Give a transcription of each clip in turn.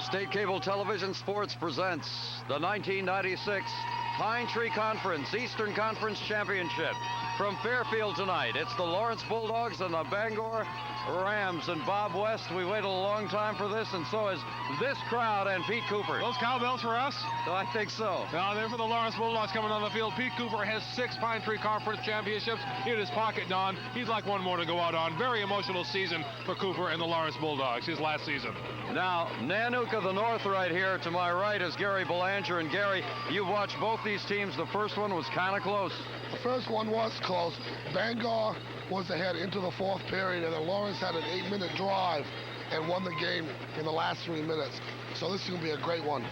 State Cable Television Sports presents the 1996 Pine Tree Conference Eastern Conference Championship. From Fairfield tonight, it's the Lawrence Bulldogs and the Bangor Rams. And Bob West, we waited a long time for this, and so is this crowd and Pete Cooper. Those cowbells for us? I think so. Now they're for the Lawrence Bulldogs coming on the field. Pete Cooper has 6 Pine Tree Conference championships in his pocket, Don. He'd like one more to go out on. Very emotional season for Cooper and the Lawrence Bulldogs, his last season. Now, Nanook of the North right here to my right is Gary Belanger. And Gary, you've watched both these teams. The first one was kind of close. The first one was close. Bangor was ahead into the fourth period, and then Lawrence had an 8-minute drive and won the game in the last 3 minutes. So this is going to be a great one.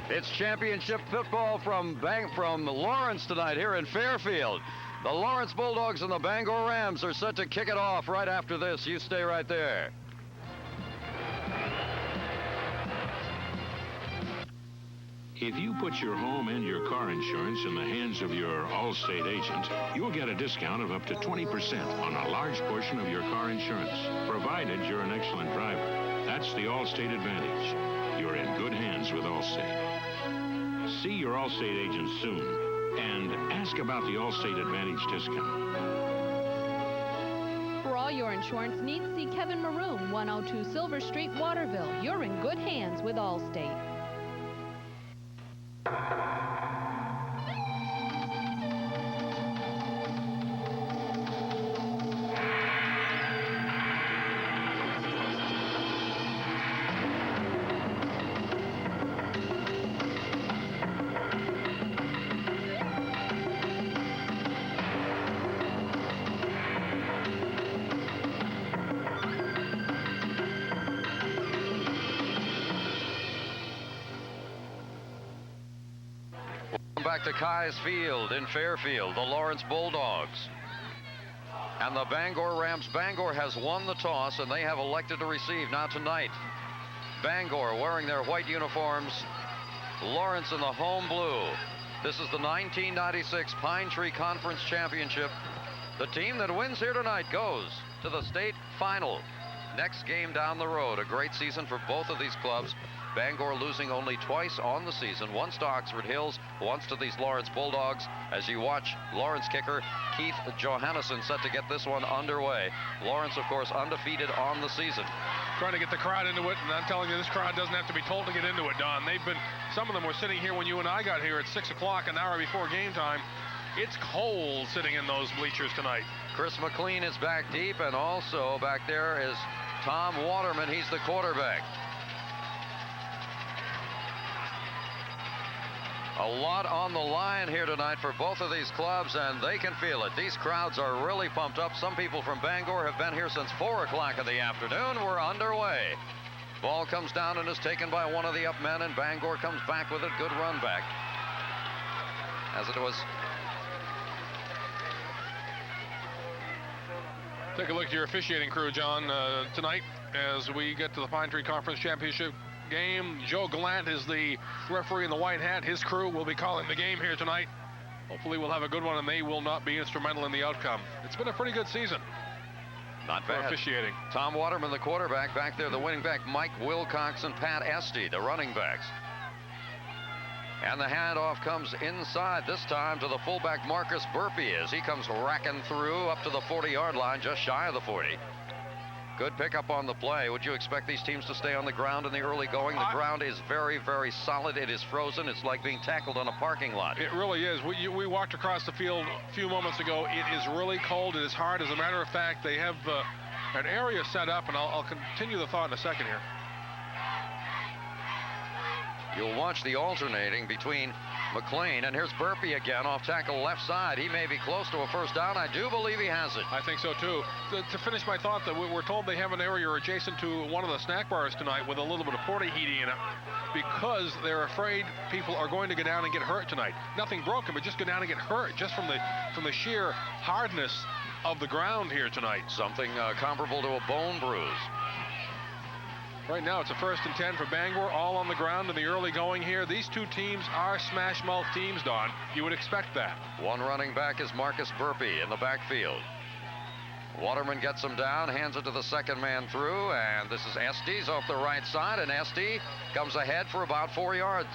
It's championship football from Lawrence tonight here in Fairfield. The Lawrence Bulldogs and the Bangor Rams are set to kick it off right after this. You stay right there. If you put your home and your car insurance in the hands of your Allstate agent, you'll get a discount of up to 20% on a large portion of your car insurance, provided you're an excellent driver. That's the Allstate advantage. You're in good hands with Allstate. See your Allstate agent soon and ask about the Allstate Advantage discount. For all your insurance needs, see Kevin Maroon, 102 Silver Street, Waterville. You're in good hands with Allstate. Back to Kai's Field in Fairfield, the Lawrence Bulldogs and the Bangor Rams. Bangor has won the toss, and they have elected to receive. Now tonight, Bangor wearing their white uniforms, Lawrence in the home blue. This is the 1996 Pine Tree Conference Championship. The team that wins here tonight goes to the state final. Next game down the road. A great season for both of these clubs. Bangor losing only twice on the season, once to Oxford Hills, once to these Lawrence Bulldogs. As you watch Lawrence kicker Keith Johannesson set to get this one underway. Lawrence, of course, undefeated on the season. Trying to get the crowd into it, and I'm telling you, this crowd doesn't have to be told to get into it, Don. Some of them were sitting here when you and I got here at 6 o'clock, an hour before game time. It's cold sitting in those bleachers tonight. Chris McLean is back deep, and also back there is Tom Waterman. He's the quarterback. A lot on the line here tonight for both of these clubs, and they can feel it. These crowds are really pumped up. Some people from Bangor have been here since 4 o'clock in the afternoon. We're underway. Ball comes down and is taken by one of the up men, and Bangor comes back with it. Good run back. As it was. Take a look at your officiating crew, John, tonight as we get to the Pine Tree Conference Championship game. Joe Gallant is the referee in the white hat. His crew will be calling the game here tonight. Hopefully we'll have a good one, and they will not be instrumental in the outcome. It's been a pretty good season. Not bad. For officiating. Tom Waterman, the quarterback. Back there, the winning back, Mike Wilcox and Pat Esty, the running backs. And the handoff comes inside, this time to the fullback Marcus Burpee, as he comes racking through up to the 40-yard line, just shy of the 40. Good pickup on the play. Would you expect these teams to stay on the ground in the early going? The ground is very, very solid. It is frozen. It's like being tackled on a parking lot. It really is. We walked across the field a few moments ago. It is really cold. It is hard. As a matter of fact, they have an area set up, and I'll continue the thought in a second here. You'll watch the alternating between McLean, and here's Burpee again off tackle left side. He may be close to a first down. I do believe he has it. I think so too. To finish my thought, that we're told they have an area adjacent to one of the snack bars tonight with a little bit of porta heating in it, because they're afraid people are going to go down and get hurt tonight. Nothing broken, but just go down and get hurt just from the sheer hardness of the ground here tonight. Something comparable to a bone bruise. Right now, it's a 1st and 10 for Bangor, all on the ground in the early going here. These two teams are smash-mouth teams, Don. You would expect that. One running back is Marcus Burpee in the backfield. Waterman gets him down, hands it to the second man through, and this is Estes off the right side, and Estes comes ahead for about 4 yards.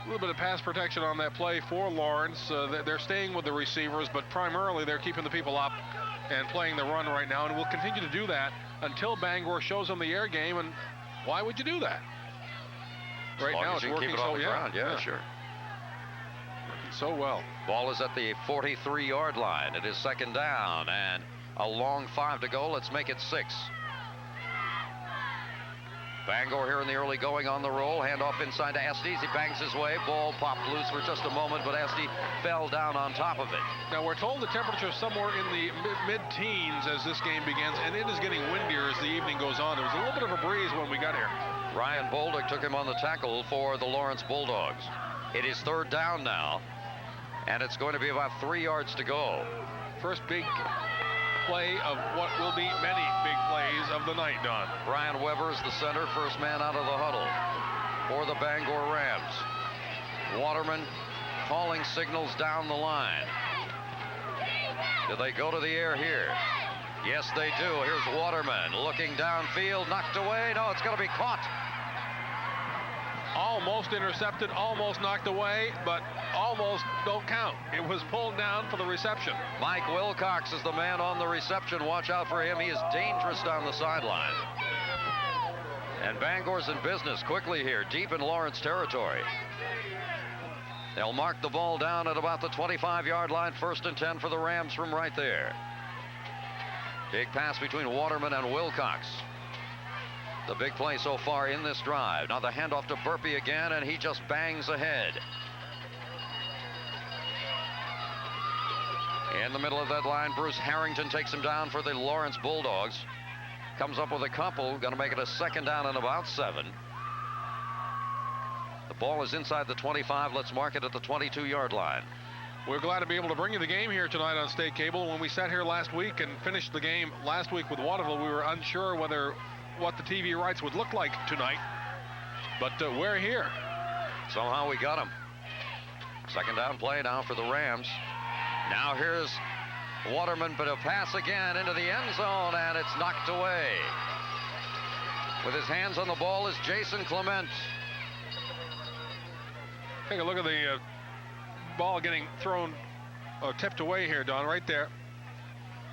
A little bit of pass protection on that play for Lawrence. They're staying with the receivers, but primarily they're keeping the people up and playing the run right now, and will continue to do that until Bangor shows them the air game. And why would you do that? Right now it's working so well. Yeah, sure. Working so well. Ball is at the 43-yard line. It is second down and a long 5 to go. Let's make it 6. Bangor here in the early going on the roll. Handoff inside to Estes. He bangs his way. Ball popped loose for just a moment, but Estes fell down on top of it. Now we're told the temperature is somewhere in the mid-teens as this game begins, and it is getting windier as the evening goes on. There was a little bit of a breeze when we got here. Ryan Bolduc took him on the tackle for the Lawrence Bulldogs. It is third down now, and it's going to be about 3 yards to go. First big play of what will be many big plays of the night, Don. Brian Weber is the center, first man out of the huddle for the Bangor Rams. Waterman calling signals down the line. Do they go to the air here? Yes, they do. Here's Waterman looking downfield, knocked away. No, it's going to be caught. Almost intercepted, almost knocked away, but almost don't count. It was pulled down for the reception. Mike Wilcox is the man on the reception. Watch out for him. He is dangerous down the sideline. And Bangor's in business quickly here, deep in Lawrence territory. They'll mark the ball down at about the 25-yard line, 1st and 10 for the Rams from right there. Big pass between Waterman and Wilcox. The big play so far in this drive. Now the handoff to Burpee again, and he just bangs ahead. In the middle of that line, Bruce Harrington takes him down for the Lawrence Bulldogs. Comes up with a couple, going to make it a second down and about 7. The ball is inside the 25. Let's mark it at the 22-yard line. We're glad to be able to bring you the game here tonight on State Cable. When we sat here last week and finished the game last week with Waterville, we were unsure what the TV rights would look like tonight, but we're here. Somehow we got him. Second down play now for the Rams. Now here's Waterman, but a pass again into the end zone, and it's knocked away. With his hands on the ball is Jason Clement. Take a look at the ball getting thrown or tipped away here, Don, right there.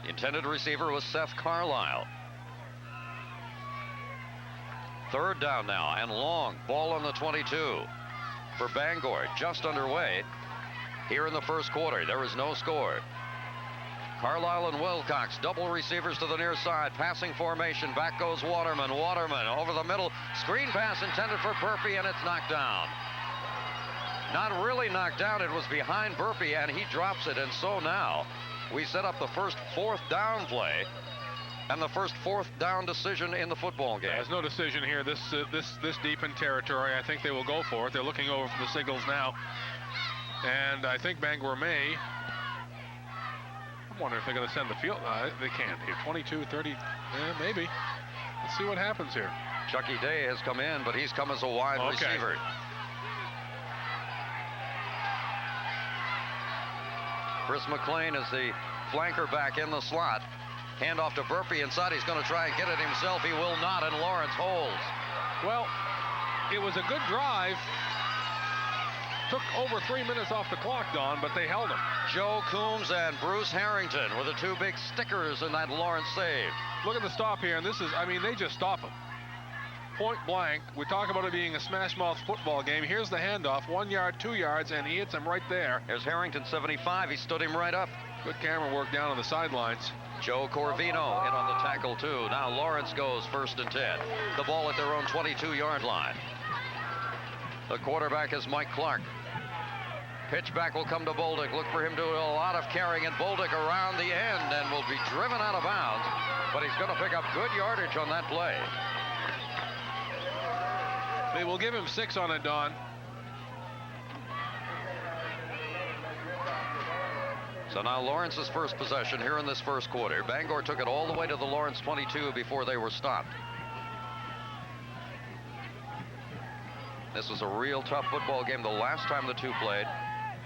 The intended receiver was Seth Carlisle. Third down now and long. Ball on the 22 for Bangor. Just underway here in the first quarter. There is no score. Carlisle and Wilcox, double receivers to the near side. Passing formation. Back goes Waterman. Waterman over the middle. Screen pass intended for Burpee, and it's knocked down. Not really knocked down. It was behind Burpee, and he drops it. And so now we set up the first 4th down play. And the first 4th down decision in the football game. There's no decision here. This deep in territory. I think they will go for it. They're looking over for the signals now. And I think Bangor may. I'm wondering if they're going to send the field. They can't here. 22, 30, maybe. Let's see what happens here. Chucky Day has come in, but he's come as a wide receiver. Chris McLean is the flanker back in the slot. Handoff to Burpee inside. He's going to try and get it himself. He will not, and Lawrence holds. Well, it was a good drive. Took over 3 minutes off the clock, Don, but they held him. Joe Coombs and Bruce Harrington were the 2 big stickers in that Lawrence save. Look at the stop here, and this is, they just stop him. Point blank. We talk about it being a smash mouth football game. Here's the handoff, 1 yard, 2 yards, and he hits him right there. There's Harrington, 75. He stood him right up. Good camera work down on the sidelines. Joe Corvino in on the tackle, too. Now Lawrence goes 1st and 10. The ball at their own 22-yard line. The quarterback is Mike Clark. Pitch back will come to Bolduc. Look for him to do a lot of carrying, and Bolduc around the end and will be driven out of bounds. But he's going to pick up good yardage on that play. They will give him 6 on it, Don. So now Lawrence's first possession here in this first quarter. Bangor took it all the way to the Lawrence 22 before they were stopped. This was a real tough football game the last time the two played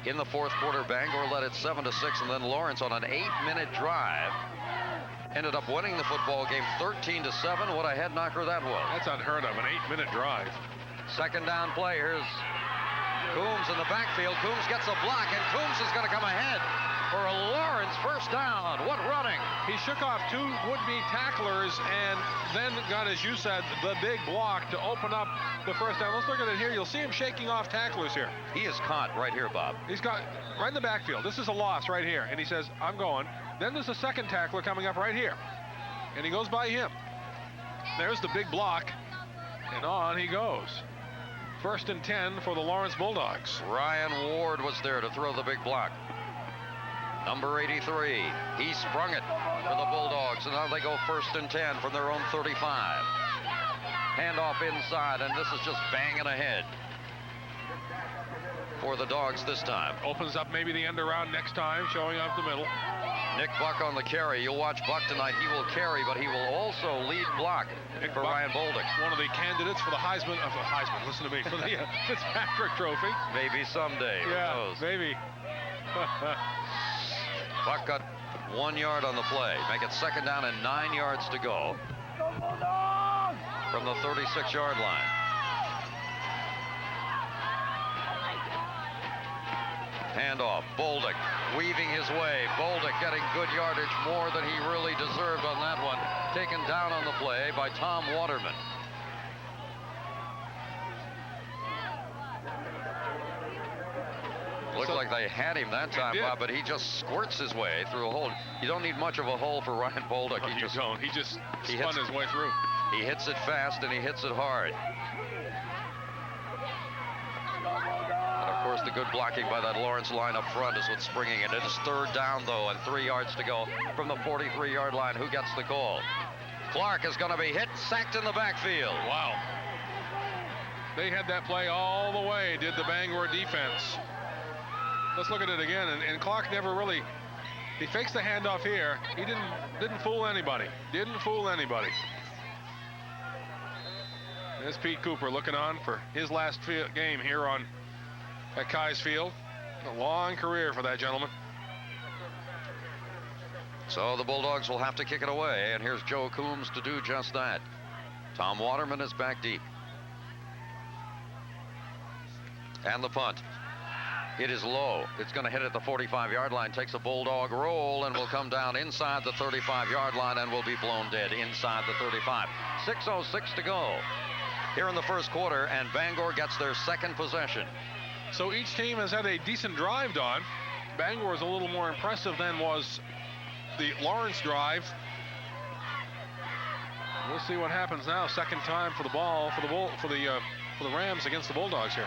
In the fourth quarter, Bangor led it 7-6, and then Lawrence on an 8-minute drive ended up winning the football game 13-7. What a head knocker that was. That's unheard of, an 8-minute drive. Second down play. Here's Coombs in the backfield. Coombs gets a block, and Coombs is going to come ahead for a Lawrence first down. What running? He shook off two would-be tacklers and then got, as you said, the big block to open up the first down. Let's look at it here. You'll see him shaking off tacklers here. He is caught right here, Bob. He's got right in the backfield. This is a loss right here. And he says, I'm going. Then there's a second tackler coming up right here. And he goes by him. There's the big block. And on he goes. First and 10 for the Lawrence Bulldogs. Ryan Ward was there to throw the big block. Number 83, he sprung it for the Bulldogs, and now they go first and 10 from their own 35. Handoff inside, and this is just banging ahead for the Dogs this time. Opens up maybe the end around next time, showing up the middle. Nick Buck on the carry. You'll watch Buck tonight. He will carry, but he will also lead block for Buck, Ryan Bolduc. One of the candidates for the Heisman, listen to me, for the Fitzpatrick Trophy. Maybe someday. Yeah, who knows? maybe. Buck got 1 yard on the play. Make it second down and 9 yards to go from the 36-yard line. Handoff. Bolduc weaving his way. Bolduc getting good yardage, more than he really deserved on that one. Taken down on the play by Tom Waterman. Looked like they had him that time, Bob, but he just squirts his way through a hole. You don't need much of a hole for Ryan Bolduc. No, you don't. He just spun his way through. He hits it fast and he hits it hard. And of course, the good blocking by that Lawrence line up front is what's bringing it. It is third down, though, and 3 yards to go from the 43-yard line. Who gets the call? Clark is going to be hit, sacked in the backfield. Wow. They had that play all the way, did the Bangor defense. Let's look at it again, and Clark never really, he fakes the handoff here. He didn't fool anybody. Didn't fool anybody. There's Pete Cooper looking on for his last game here at Keyes Field. A long career for that gentleman. So the Bulldogs will have to kick it away, and here's Joe Coombs to do just that. Tom Waterman is back deep. And the punt. It is low. It's going to hit at the 45-yard line, takes a Bulldog roll, and will come down inside the 35-yard line and will be blown dead inside the 35. 6:06 to go here in the first quarter, and Bangor gets their second possession. So each team has had a decent drive, Don. Bangor is a little more impressive than was the Lawrence drive. We'll see what happens now. Second time for the ball for the Rams against the Bulldogs here.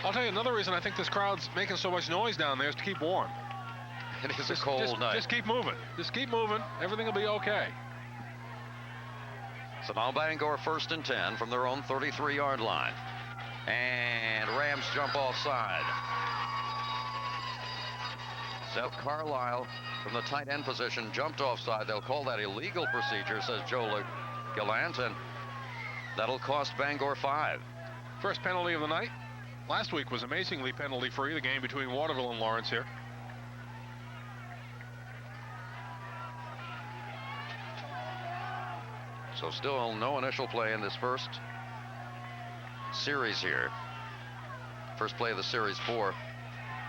I'll tell you another reason I think this crowd's making so much noise down there is to keep warm. It is a cold night. Just keep moving. Just keep moving. Everything will be okay. So now Bangor first and 10 from their own 33-yard line. And Rams jump offside. Seth Carlisle from the tight end position jumped offside. They'll call that illegal procedure, says Joe Gallant, and that'll cost Bangor 5. First penalty of the night. Last week was amazingly penalty-free, the game between Waterville and Lawrence here. So still no initial play in this first series here. First play of the series for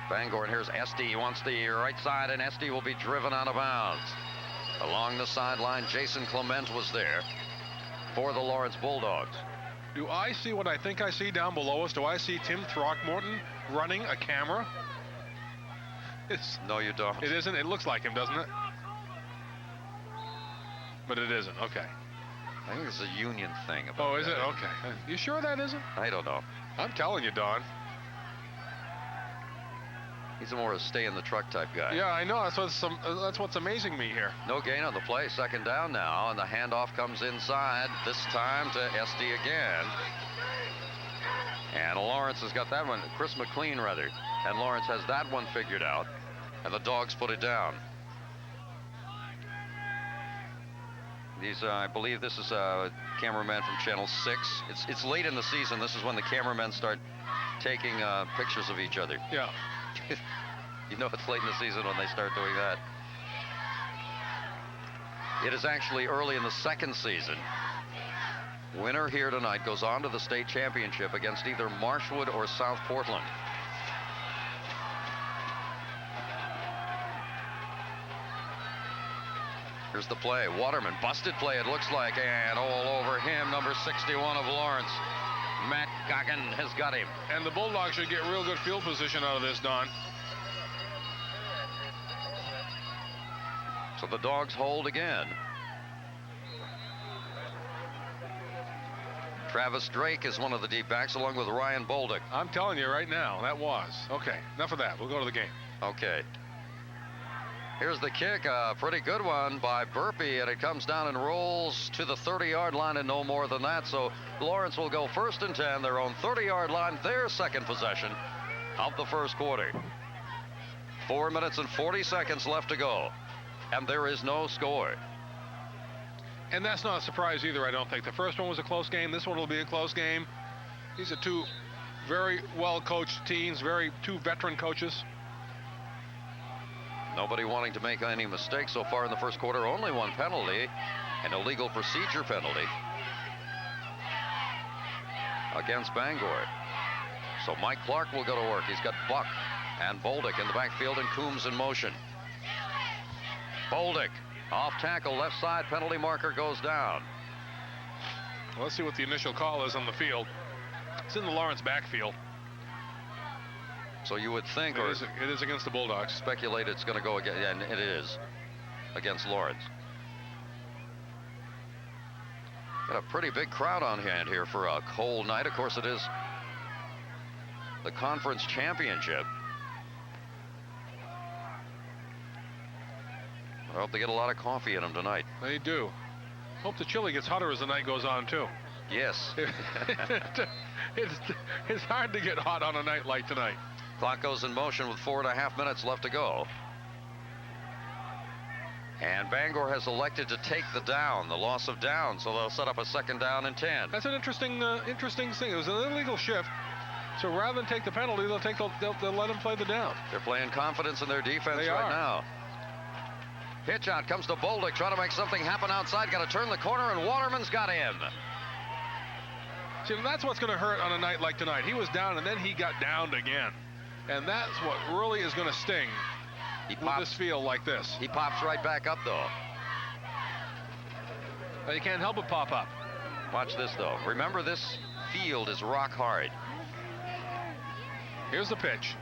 Bangor, and here's Esty. He wants the right side, and Esty will be driven out of bounds. Along the sideline, Jason Clement was there for the Lawrence Bulldogs. Do I see what I think I see down below us? Do I see Tim Throckmorton running a camera? No, you don't. It isn't? It looks like him, doesn't it? But it isn't. Okay. I think it's a union thing. Oh, is it? Okay. You sure that isn't? I don't know. I'm telling you, Don. He's more a stay-in-the-truck type guy. Yeah, I know. That's what's amazing me here. No gain on the play. Second down now, and the handoff comes inside, this time to Esty again. And Lawrence has got that one. Chris McLean, rather. And Lawrence has that one figured out, and the Dogs put it down. I believe this is a cameraman from Channel 6. It's late in the season. This is when the cameramen start taking pictures of each other. Yeah. You know it's late in the season when they start doing that. It is actually early in the second season. Winner here tonight goes on to the state championship against either Marshwood or South Portland. Here's the play. Waterman, busted play it looks like, and all over him, number 61 of Lawrence. Matt Goggin has got him. And the Bulldogs should get real good field position out of this, Don. So the Dogs hold again. Travis Drake is one of the deep backs along with Ryan Bolduc. I'm telling you right now, that was. Okay, enough of that. We'll go to the game. Okay. Here's the kick, a pretty good one by Burpee, and it comes down and rolls to the 30-yard line and no more than that. So Lawrence will go 1st and 10, their own 30-yard line, their second possession of the first quarter. 4 minutes and 40 seconds left to go, and there is no score. And that's not a surprise either, I don't think. The first one was a close game. This one will be a close game. These are two very well-coached teams, two veteran coaches. Nobody wanting to make any mistakes so far in the first quarter. Only one penalty, an illegal procedure penalty against Bangor. So Mike Clark will go to work. He's got Buck and Bolduc in the backfield and Coombs in motion. Bolduc off tackle, left side, penalty marker goes down. Well, let's see what the initial call is on the field. It's in the Lawrence backfield. So you would think, it is against the Bulldogs. Speculate it's going to go again, and it is against Lawrence. Got a pretty big crowd on hand here for a cold night. Of course, it is the conference championship. I hope they get a lot of coffee in them tonight. They do. Hope the chili gets hotter as the night goes on, too. Yes. It's hard to get hot on a night like tonight. Clock goes in motion with 4.5 minutes left to go. And Bangor has elected to take the down, the loss of down, so they'll set up a 2nd down and 10. That's an interesting thing. It was an illegal shift. So rather than take the penalty, they'll let them play the down. They're playing confidence in their defense right now. Pitch out comes to Bolduc, trying to make something happen outside. Got to turn the corner, and Waterman's got him. See, that's what's going to hurt on a night like tonight. He was down, and then he got downed again. And that's what really is going to sting with this field like this. He pops right back up, though. But you can't help but pop up. Watch this, though. Remember, this field is rock hard. Here's the pitch.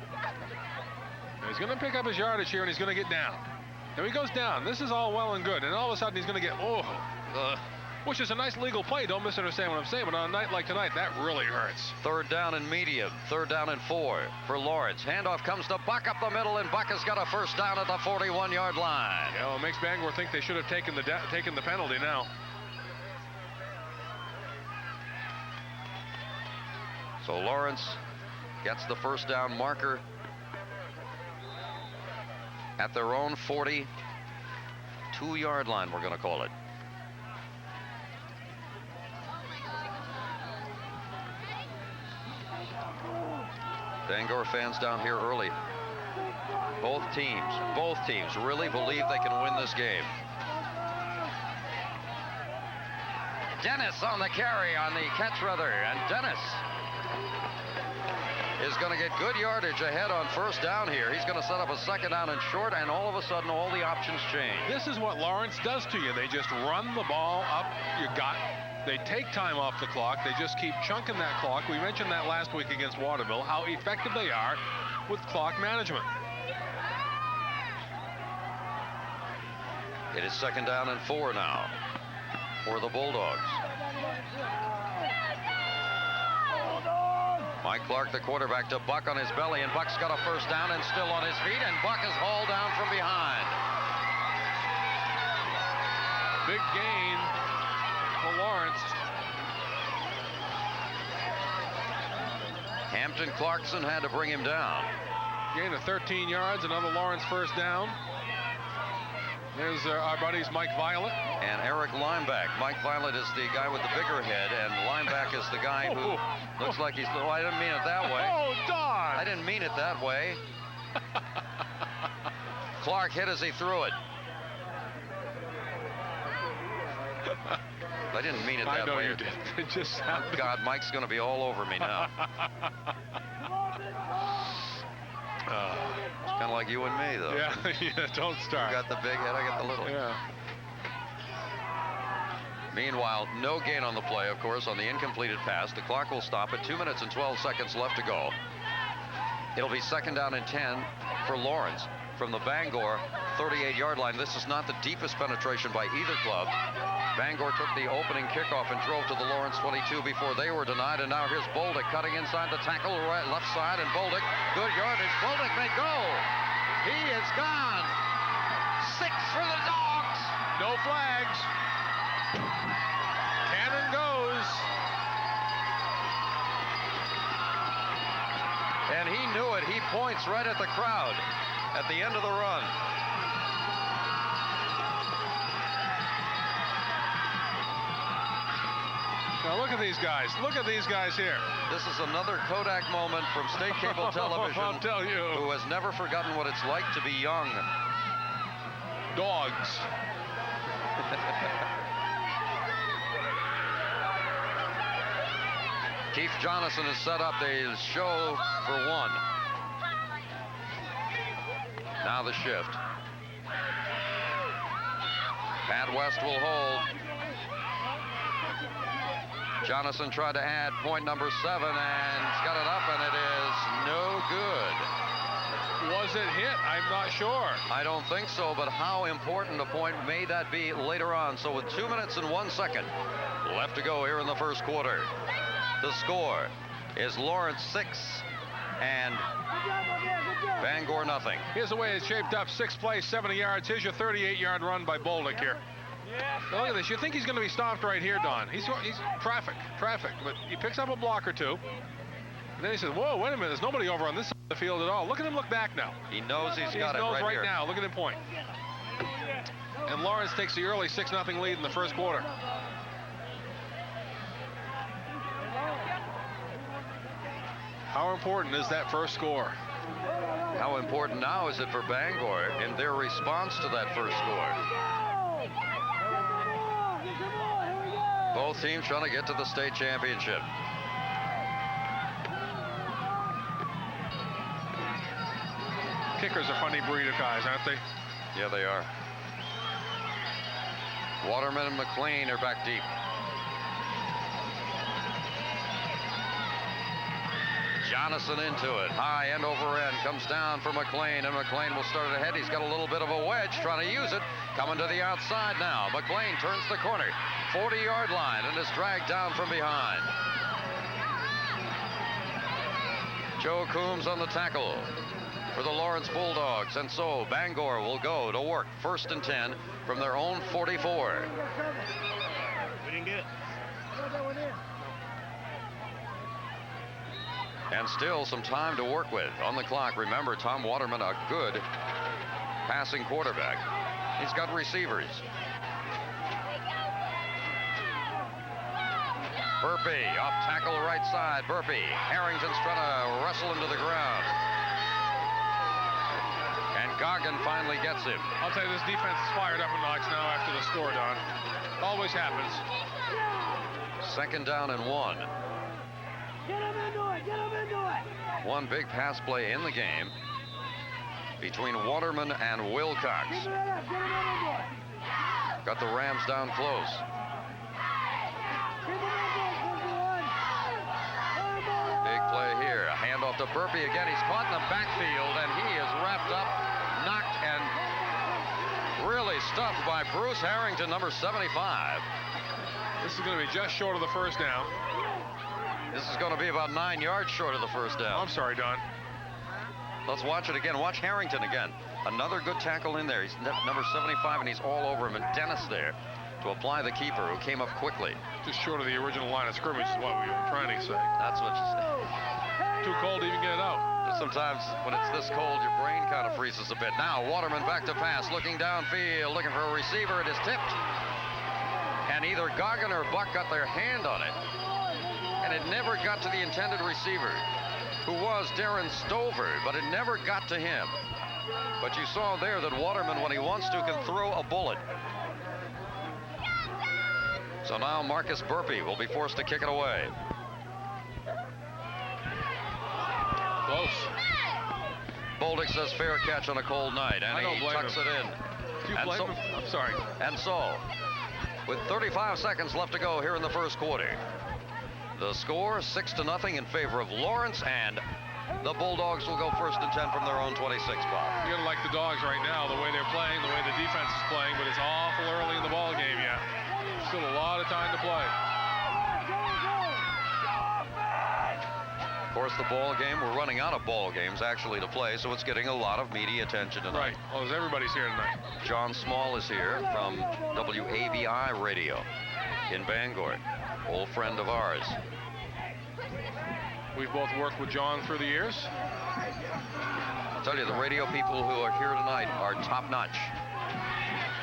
Now he's going to pick up his yardage here, and he's going to get down. Now he goes down. This is all well and good, and all of a sudden he's going to get, which is a nice legal play. Don't misunderstand what I'm saying, but on a night like tonight, that really hurts. 3rd down and medium. 3rd down and 4 for Lawrence. Handoff comes to Buck up the middle, and Buck has got a 1st down at the 41-yard line. You know, it makes Bangor think they should have taken the penalty now. So Lawrence gets the 1st down marker at their own 42-yard line, we're going to call it. Bangor fans down here early. Both teams really believe they can win this game. Dennis on the carry, on the catch rather, and Dennis is going to get good yardage ahead on 1st down here. He's going to set up a 2nd down and short, and all of a sudden all the options change. This is what Lawrence does to you. They just run the ball up. They take time off the clock. They just keep chunking that clock. We mentioned that last week against Waterville, how effective they are with clock management. It is 2nd down and 4 now for the Bulldogs. Mike Clark, the quarterback, to Buck on his belly, and Buck's got a 1st down and still on his feet, and Buck is hauled down from behind. Big gain for Lawrence. Hampton Clarkson had to bring him down. Gain of 13 yards, another Lawrence 1st down. There's our buddies Mike Violet. And Eric Lineback. Mike Violet is the guy with the bigger head, and Lineback is the guy who looks like he's... Oh, I didn't mean it that way. Oh, Don! I didn't mean it that way. Clark hit as he threw it. I didn't mean it that way. I know you did. It just sounded... God, Mike's going to be all over me now. It's kind of like you and me, though. Yeah, don't start. You got the big head, I got the little. Yeah. Meanwhile, no gain on the play, of course, on the incompleted pass. The clock will stop at 2 minutes and 12 seconds left to go. It'll be 2nd down and 10 for Lawrence from the Bangor 38-yard line. This is not the deepest penetration by either club. Bangor took the opening kickoff and drove to the Lawrence 22 before they were denied, and now here's Bolduc cutting inside the tackle, right left side, and Bolduc, good yardage. Bolduc may go. He is gone. 6 for the Dogs. No flags. Cannon goes. And he knew it. He points right at the crowd at the end of the run. Now look at these guys. Look at these guys here. This is another Kodak moment from State Cable Television. I'll tell you. Who has never forgotten what it's like to be young. Dogs. Keith Jonathan has set up the show for 1. Now the shift. Pat West will hold. Jonathan tried to add point number 7, and he's got it up, and it is no good. Was it hit? I'm not sure. I don't think so, but how important a point may that be later on? So with 2 minutes and 1 second left to go here in the first quarter, the score is Lawrence 6 and Bangor nothing. Here's the way it's shaped up. 6 plays, 70 yards. Here's your 38-yard run by Bolduc here. Now look at this. You think he's going to be stopped right here, Don. He's traffic. But he picks up a block or two. And then he says, whoa, wait a minute. There's nobody over on this side of the field at all. Look at him look back now. He knows he's got it right right here. now. Look at him point. And Lawrence takes the early 6-0 lead in the first quarter. How important is that first score? How important now is it for Bangor in their response to that first score? Both teams trying to get to the state championship. Kickers are funny breed of guys, aren't they? Yeah, they are. Waterman and McLean are back deep. Jonathan into it. High end over end. Comes down for McLean, and McLean will start it ahead. He's got a little bit of a wedge, trying to use it. Coming to the outside now. McLean turns the corner. 40-yard line, and is dragged down from behind. Joe Coombs on the tackle for the Lawrence Bulldogs, and so Bangor will go to work. 1st and 10 from their own 44. We didn't get it. And still some time to work with on the clock. Remember, Tom Waterman, a good passing quarterback. He's got receivers. Burpee off tackle right side. Burpee. Harrington's trying to wrestle him to the ground. And Goggin finally gets him. I'll tell you, this defense is fired up a notch now after the score, Don. Always happens. 2nd down and 1. Get him into it. Get him into it. One big pass play in the game between Waterman and Wilcox. Keep it up. Get him into it. Got the Rams down close. Keep it into it. 51. Big play here. A handoff to Burpee again. He's caught in the backfield, and he is wrapped up, knocked, and really stuffed by Bruce Harrington, number 75. This is going to be just short of the first down. This is going to be about 9 yards short of the first down. I'm sorry, Don. Let's watch it again. Watch Harrington again. Another good tackle in there. He's number 75, and he's all over him. And Dennis there to apply the keeper, who came up quickly. Just short of the original line of scrimmage is what we were trying to say. That's what you said. Too cold to even get it out. Sometimes when it's this cold, your brain kind of freezes a bit. Now, Waterman back to pass, looking downfield, looking for a receiver. It is tipped. And either Goggin or Buck got their hand on it. And it never got to the intended receiver, who was Darren Stover, but it never got to him. But you saw there that Waterman, when he wants to, can throw a bullet. So now Marcus Burpee will be forced to kick it away. Close. Bolduc says fair catch on a cold night, and he tucks it in. Do you blame him? I'm sorry. And so, with 35 seconds left to go here in the first quarter, the score 6-0 in favor of Lawrence, and the Bulldogs will go first and 10 from their own 26 spot. You're gonna like the Dogs right now, the way they're playing, the way the defense is playing, but it's awful early in the ball game yet. Still a lot of time to play. Of course, the ball game, we're running out of ball games actually to play, so it's getting a lot of media attention tonight. Right. Well, everybody's here tonight. John Small is here from WAVI Radio in Bangor, old friend of ours. We've both worked with John through the years. I'll tell you, the radio people who are here tonight are top-notch.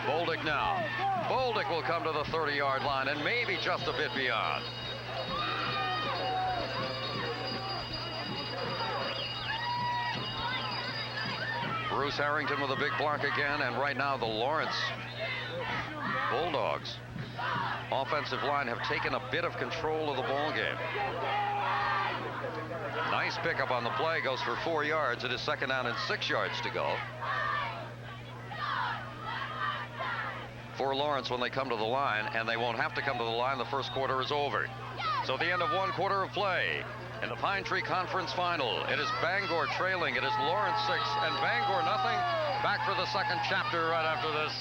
Bolduc now. Bolduc will come to the 30-yard line and maybe just a bit beyond. Bruce Harrington with a big block again, and right now the Lawrence Bulldogs offensive line have taken a bit of control of the ball game. Nice pickup on the play, goes for 4 yards. It is second down and 6 yards to go for Lawrence when they come to the line, and they won't have to come to the line. The first quarter is over. So the end of one quarter of play in the Pine Tree Conference Final. It is Bangor trailing. It is Lawrence 6 and Bangor nothing. Back for the second chapter right after this.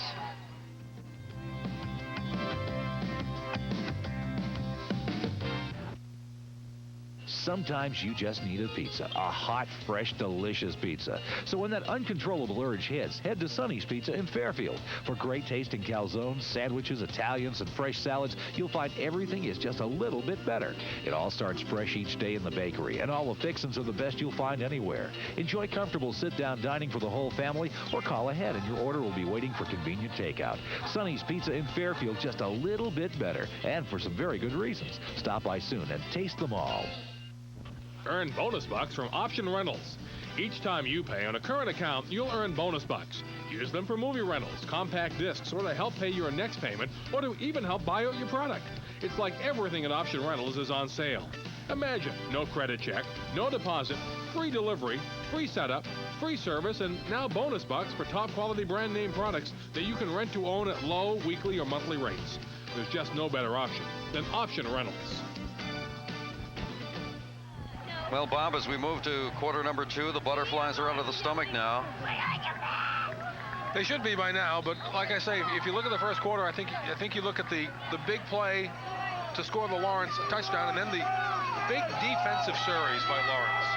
Sometimes you just need a pizza, a hot, fresh, delicious pizza. So when that uncontrollable urge hits, head to Sonny's Pizza in Fairfield. For great tasting calzones, sandwiches, Italians, and fresh salads, you'll find everything is just a little bit better. It all starts fresh each day in the bakery, and all the fixings are the best you'll find anywhere. Enjoy comfortable sit-down dining for the whole family, or call ahead and your order will be waiting for convenient takeout. Sonny's Pizza in Fairfield, just a little bit better, and for some very good reasons. Stop by soon and taste them all. Earn bonus bucks from Option Rentals. Each time you pay on a current account, you'll earn bonus bucks. Use them for movie rentals, compact discs, or to help pay your next payment, or to even help buy out your product. It's like everything at Option Rentals is on sale. Imagine no credit check, no deposit, free delivery, free setup, free service, and now bonus bucks for top quality brand name products that you can rent to own at low weekly or monthly rates. There's just no better option than Option Rentals. Well, Bob, as we move to quarter number 2, the Butterflies are out of the stomach now. They should be by now, but like I say, if you look at the first quarter, I think you look at the big play to score the Lawrence touchdown, and then the big defensive series by Lawrence.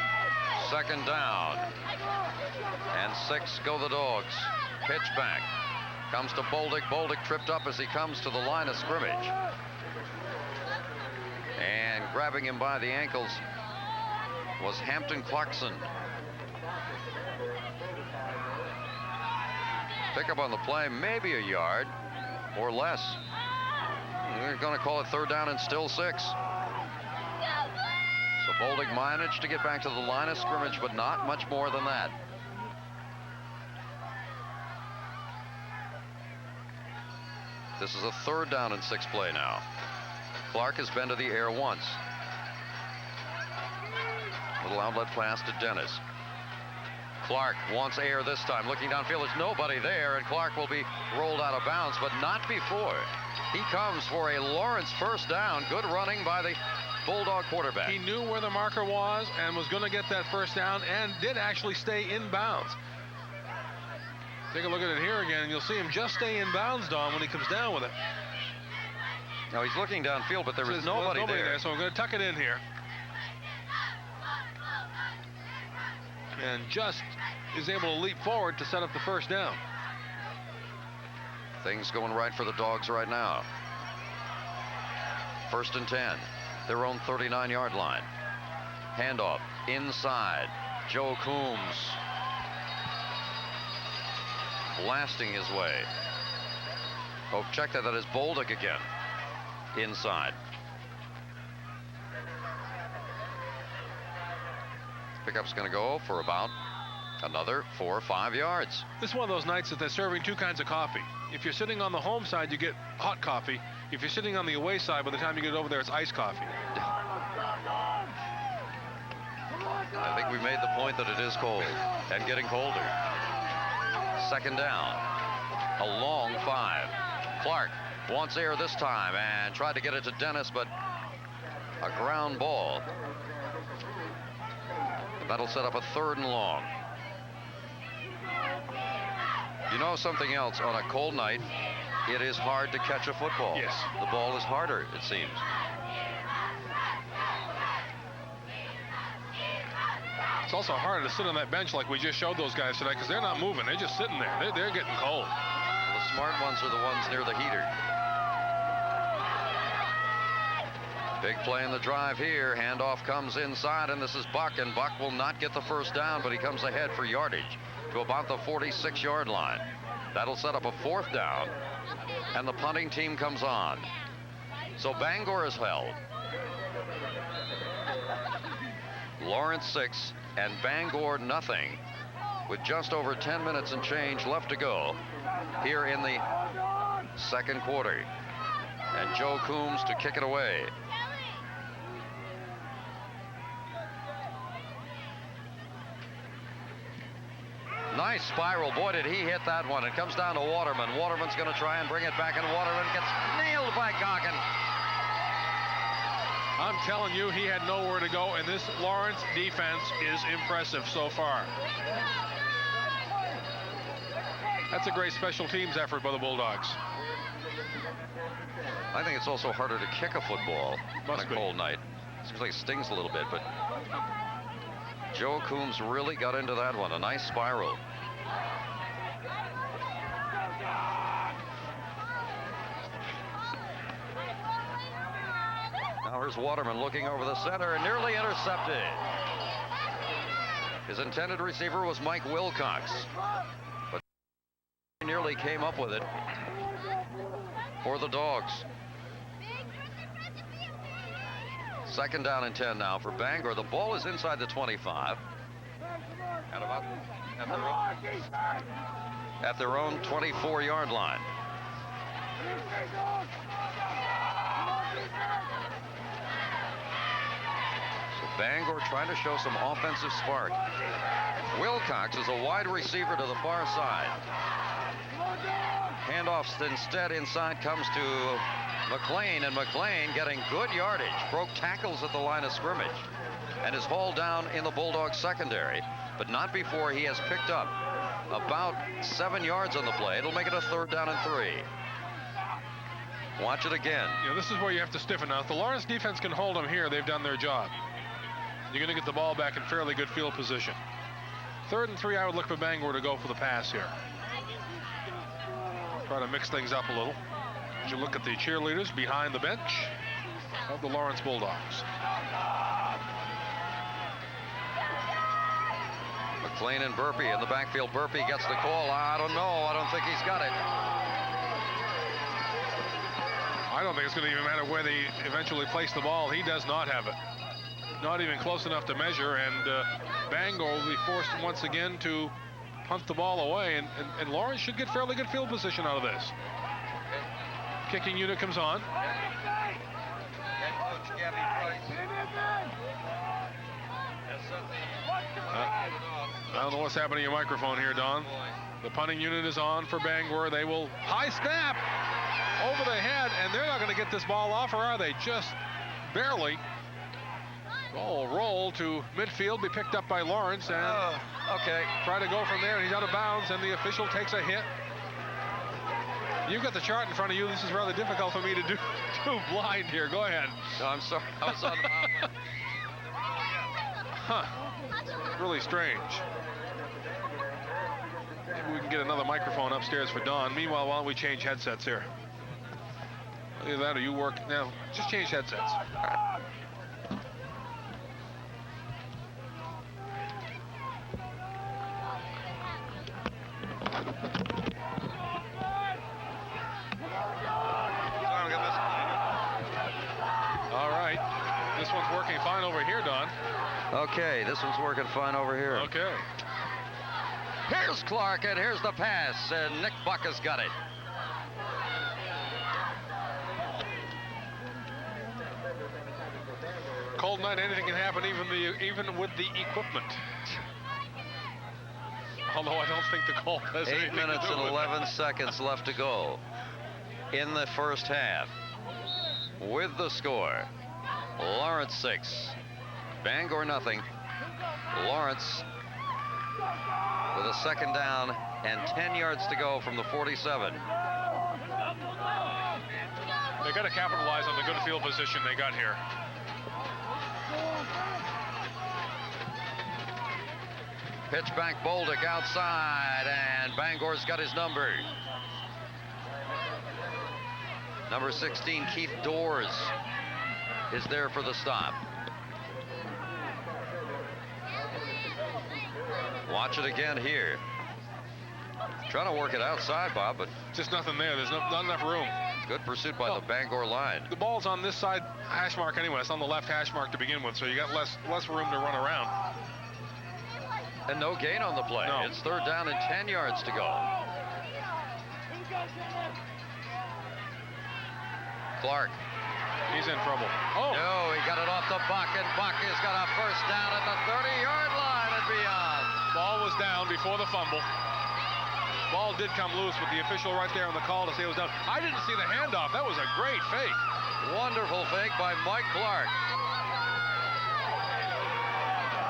Second down. And 6 go the Dogs. Pitch back. Comes to Bolduc. Bolduc tripped up as he comes to the line of scrimmage. And grabbing him by the ankles was Hampton Clarkson. Pick up on the play, maybe a yard or less. They're going to call it third down and still 6. So Bolduc managed to get back to the line of scrimmage, but not much more than that. This is a third down and 6 play now. Clark has been to the air once. Little outlet pass to Dennis. Clark wants air this time. Looking downfield, there's nobody there, and Clark will be rolled out of bounds, but not before. He comes for a Lawrence first down. Good running by the Bulldog quarterback. He knew where the marker was and was going to get that first down, and did actually stay in bounds. Take a look at it here again, and you'll see him just stay in bounds, Don, when he comes down with it. Now he's looking downfield, but there is nobody there. So I'm going to tuck it in here. And just is able to leap forward to set up the first down. Things going right for the Dogs right now. First and 10. Their own 39-yard line. Handoff inside Joe Coombs blasting his way. Oh, check that. That is Bolduc again. Inside. Pickup's going to go for about another 4 or 5 yards. This is one of those nights that they're serving two kinds of coffee. If you're sitting on the home side, you get hot coffee. If you're sitting on the away side, by the time you get over there, it's iced coffee. I think we made the point that it is cold and getting colder. Second down. A long 5. Clark wants air this time and tried to get it to Dennis, but a ground ball. That'll set up a 3rd and long. You know something else, on a cold night, it is hard to catch a football. Yes. The ball is harder, it seems. It's also harder to sit on that bench like we just showed those guys today because they're not moving. They're just sitting there. They're getting cold. The smart ones are the ones near the heater. Big play in the drive here. Handoff comes inside, and this is Buck, and Buck will not get the first down, but he comes ahead for yardage to about the 46-yard line. That'll set up a 4th down, and the punting team comes on. So Bangor is held. Lawrence 6 and Bangor nothing, with just over 10 minutes and change left to go here in the 2nd quarter. And Joe Coombs to kick it away. Nice spiral. Boy, did he hit that one. It comes down to Waterman. Waterman's going to try and bring it back, and Waterman gets nailed by Goggin. I'm telling you, he had nowhere to go, and this Lawrence defense is impressive so far. That's a great special teams effort by the Bulldogs. I think it's also harder to kick a football on a Must be. cold night. Seems like it stings a little bit, but Joe Coombs really got into that one. A nice spiral. Now here's Waterman looking over the center and nearly intercepted. His intended receiver was Mike Wilcox, but he nearly came up with it for the Dogs. 2nd down and 10 now for Bangor. The ball is inside the 25. At about at their own 24-yard line. So Bangor trying to show some offensive spark. Wilcox is a wide receiver to the far side. Handoffs instead inside comes to McLean, and McLean getting good yardage, broke tackles at the line of scrimmage, and is hauled down in the Bulldogs secondary, but not before he has picked up about 7 yards on the play. It'll make it a 3rd down and 3. Watch it again. You know, this is where you have to stiffen. Now, if the Lawrence defense can hold them here, they've done their job. You're going to get the ball back in fairly good field position. 3rd and 3, I would look for Bangor to go for the pass here. Try to mix things up a little. As you look at the cheerleaders behind the bench of the Lawrence Bulldogs. McLean and Burpee in the backfield. Burpee gets the call. I don't know. I don't think he's got it. I don't think it's going to even matter where they eventually place the ball. He does not have it. Not even close enough to measure, and Bangor will be forced once again to punt the ball away, and Lawrence should get fairly good field position out of this. Kicking unit comes on. I don't know what's happening to your microphone here, Don. The punting unit is on for Bangor. They will high snap over the head, and they're not going to get this ball off, or are they? Just barely. Ball will roll to midfield, be picked up by Lawrence, and Okay. try to go from there, and he's out of bounds, and the official takes a hit. You've got the chart in front of you. This is rather difficult for me to do blind here. Go ahead. No, I'm sorry. I was on the mound. Huh. Really strange. Maybe we can get another microphone upstairs for Don. Meanwhile, why don't we change headsets here? Either that or you work. Now, just change headsets. over here, Don. Okay, this one's working fine over here. Okay. Here's Clark, and here's the pass, and Nick Buck has got it. Cold night, anything can happen, even with the equipment. Although I don't think the call has 8 minutes and 11 seconds left to go in the first half. With the score, Lawrence 6, Bangor nothing. Lawrence with a second down and 10 yards to go from the 47. They got to capitalize on the good field position they got here. Pitch back, Bolduc outside, and Bangor's got his number. Number 16, Keith Doors, is there for the stop. Watch it again here. Trying to work it outside, Bob, but just nothing there. There's not enough room. Good pursuit by the Bangor line. The ball's on this side hash mark anyway. It's on the left hash mark to begin with, so you got less room to run around. And no gain on the play. No. It's third down and 10 yards to go. Clark. He's in trouble. Oh. No, he got it off the Buck, and Buck has got a first down at the 30-yard line and beyond. Ball was down before the fumble. Ball did come loose with the official right there on the call to say it was down. I didn't see the handoff. That was a great fake. Wonderful fake by Mike Clark.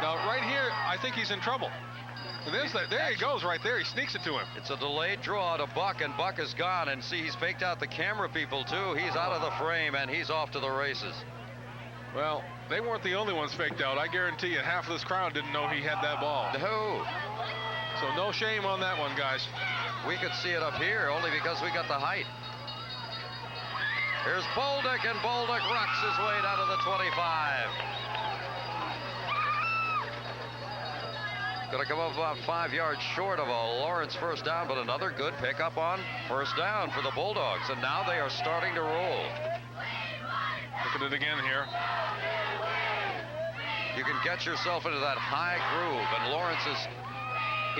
Now, right here, I think he's in trouble. There he goes right there. He sneaks it to him. It's a delayed draw to Buck, and Buck is gone. And see, he's faked out the camera people, too. He's out of the frame, and he's off to the races. Well, they weren't the only ones faked out. I guarantee you half of this crowd didn't know he had that ball. No. So no shame on that one, guys. We could see it up here only because we got the height. Here's Bolduc, and Bolduc rocks his way down to the 25. Going to come up about 5 yards short of a Lawrence first down, but another good pickup on first down for the Bulldogs, and now they are starting to roll. Look at it again here. You can get yourself into that high groove, and Lawrence is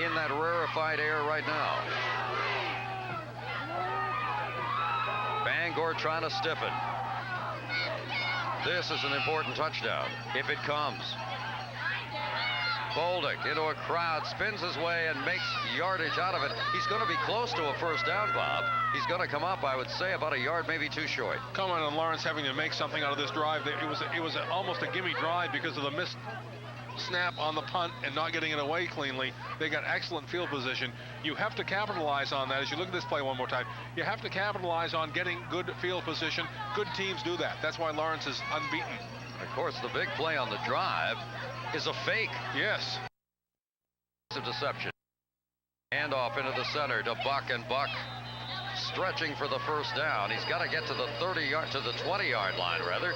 in that rarefied air right now. Bangor trying to stiffen. This is an important touchdown if it comes. Bolduc into a crowd, spins his way and makes yardage out of it. He's going to be close to a first down, Bob. He's going to come up, I would say, about a yard, maybe too short. Comment on Lawrence having to make something out of this drive. It was almost a gimme drive because of the missed snap on the punt and not getting it away cleanly. They got excellent field position. You have to capitalize on that. As you look at this play one more time, you have to capitalize on getting good field position. Good teams do that. That's why Lawrence is unbeaten. Of course, the big play on the drive is a fake. Yes. It's a deception. Hand off into the center to Buck, and Buck stretching for the first down. He's got to get to the 20-yard line, rather.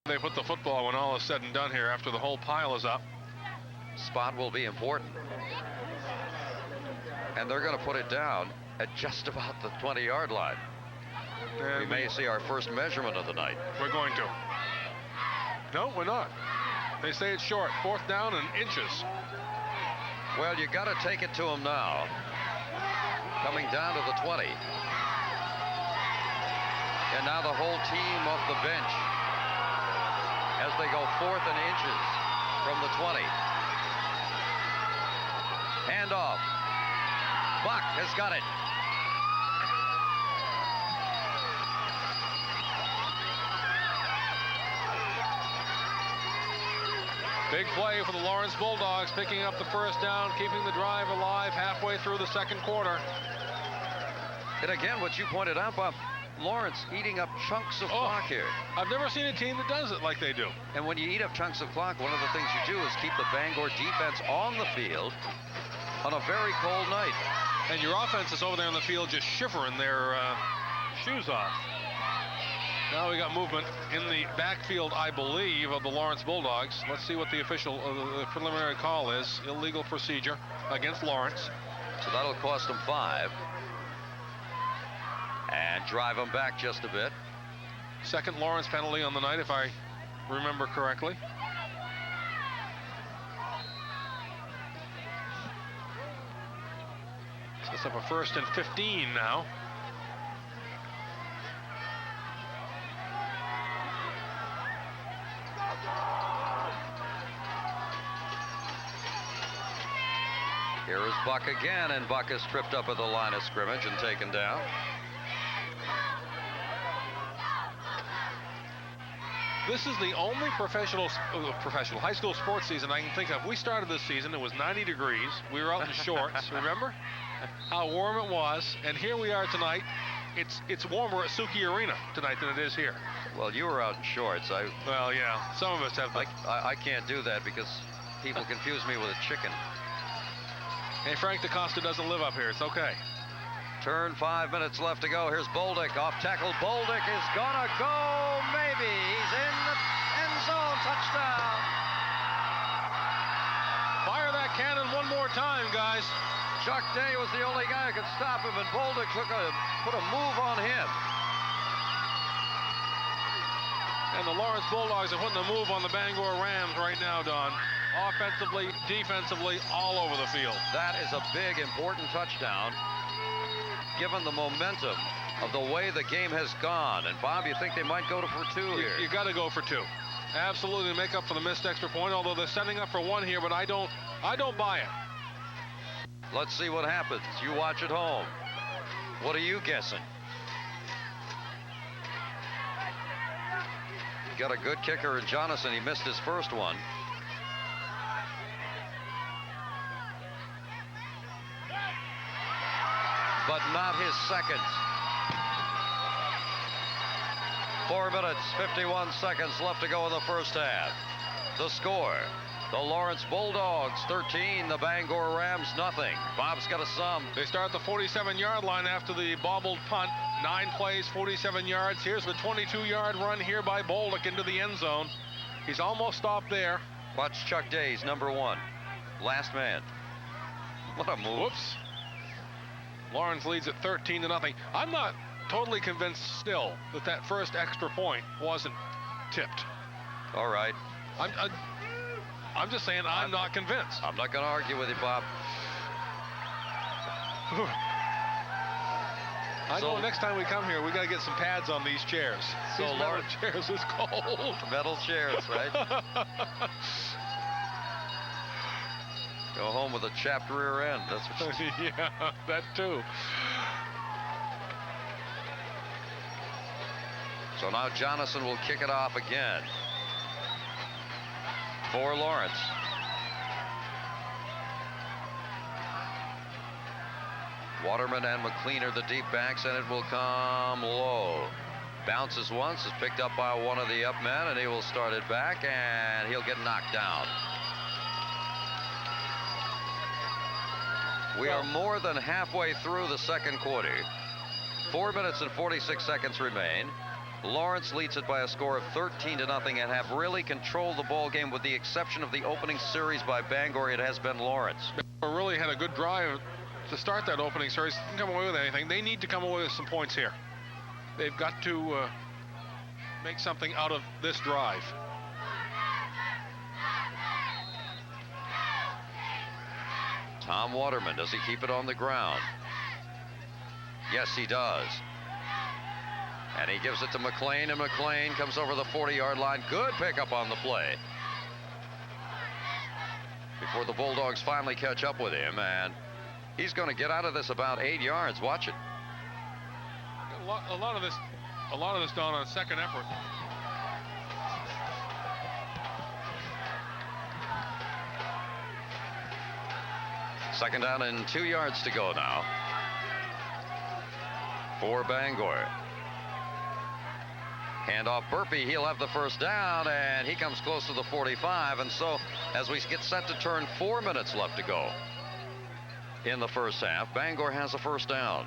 They put the football when all is said and done here after the whole pile is up. Spot will be important. And they're going to put it down at just about the 20-yard line. And we may see our first measurement of the night. We're going to. No, we're not. They say it's short. Fourth down and inches. Well, you got to take it to him now. Coming down to the 20. And now the whole team off the bench as they go fourth and inches from the 20. Hand off. Buck has got it. Big play for the Lawrence Bulldogs, picking up the first down, keeping the drive alive halfway through the second quarter. And again, what you pointed out, Bob, Lawrence eating up chunks of clock here. I've never seen a team that does it like they do. And when you eat up chunks of clock, one of the things you do is keep the Bangor defense on the field on a very cold night. And your offense is over there on the field just shivering their shoes off. Now we got movement in the backfield, I believe, of the Lawrence Bulldogs. Let's see what the official, the preliminary call is. Illegal procedure against Lawrence. So that'll cost them 5. And drive them back just a bit. Second Lawrence penalty on the night, if I remember correctly. Sets up a 1st and 15 now. Here is Buck again, and Buck is tripped up at the line of scrimmage and taken down. This is the only professional high school sports season I can think of. We started this season, it was 90 degrees. We were out in shorts, remember? How warm it was. And here we are tonight. It's warmer at Suki Arena tonight than it is here. Well, you were out in shorts. Well, yeah, some of us have. I can't do that because people confuse me with a chicken. Hey, Frank DaCosta doesn't live up here. It's okay. Turn, 5 minutes left to go. Here's Bolduc off tackle. Bolduc is gonna go, maybe. He's in the end zone. Touchdown. Fire that cannon one more time, guys. Chuck Day was the only guy who could stop him, and Bolduc put a move on him. And the Lawrence Bulldogs are putting a move on the Bangor Rams right now, Don. Offensively, defensively, all over the field. That is a big, important touchdown, given the momentum of the way the game has gone. And Bob, you think they might go for 2 here? You got to go for 2. Absolutely, make up for the missed extra point. Although they're setting up for 1 here, but I don't buy it. Let's see what happens. You watch at home. What are you guessing? Got a good kicker in Jonathan. He missed his first one. But not his second. 4 minutes, 51 seconds left to go in the first half. The score, the Lawrence Bulldogs 13, the Bangor Rams nothing. Bob's got a sum. They start at the 47-yard line after the bobbled punt. 9 plays, 47 yards. Here's the 22-yard run here by Bolduc into the end zone. He's almost stopped there. Watch Chuck Days, number 1. Last man. What a move. Whoops. Lawrence leads at 13-0. I'm not totally convinced still that first extra point wasn't tipped. All right. I'm just saying I'm not convinced. I'm not going to argue with you, Bob. I know next time we come here, we got to get some pads on these chairs. So these metal chairs is cold. Metal chairs, right? Go home with a chapped rear end. That's what you Yeah, that too. So now Jonathan will kick it off again for Lawrence. Waterman and McLean are the deep backs, and it will come low. Bounces once, is picked up by one of the up men, and he will start it back, and he'll get knocked down. We are more than halfway through the second quarter. 4 minutes and 46 seconds remain. Lawrence leads it by a score of 13-0 and have really controlled the ball game, with the exception of the opening series by Bangor. It has been Lawrence. Bangor really had a good drive to start that opening series. Didn't come away with anything. They need to come away with some points here. They've got to make something out of this drive. Tom Waterman, does he keep it on the ground? Yes, he does. And he gives it to McLean, and McLean comes over the 40-yard line. Good pickup on the play. Before the Bulldogs finally catch up with him, and he's going to get out of this about 8 yards. Watch it. A lot of this done on second effort. Second down and 2 yards to go now for Bangor. Handoff Burpee, he'll have the first down, and he comes close to the 45. And so as we get set to turn, 4 minutes left to go in the first half, Bangor has a first down.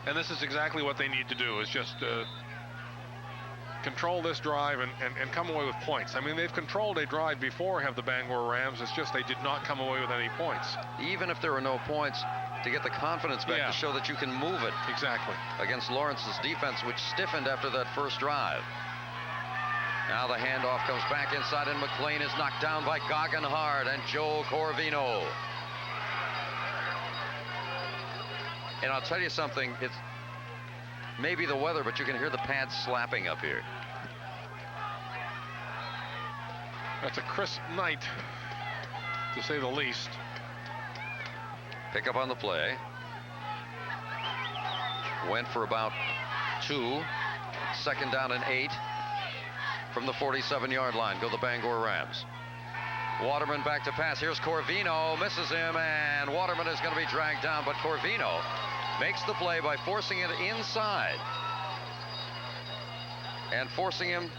And this is exactly what they need to do, is just control this drive and come away with points. I mean, they've controlled a drive before, have the Bangor Rams. It's just they did not come away with any points. Even if there are no points, to get the confidence back, to show that you can move it. Exactly. Against Lawrence's defense, which stiffened after that first drive. Now the handoff comes back inside, and McLean is knocked down by Goggenhard and Joe Corvino. And I'll tell you something, it's maybe the weather, but you can hear the pads slapping up here. That's a crisp night, to say the least. Pick up on the play. Went for about 2. Second down and 8 from the 47-yard line. Go the Bangor Rams. Waterman back to pass. Here's Corvino. Misses him, and Waterman is going to be dragged down, but Corvino makes the play by forcing it inside and forcing him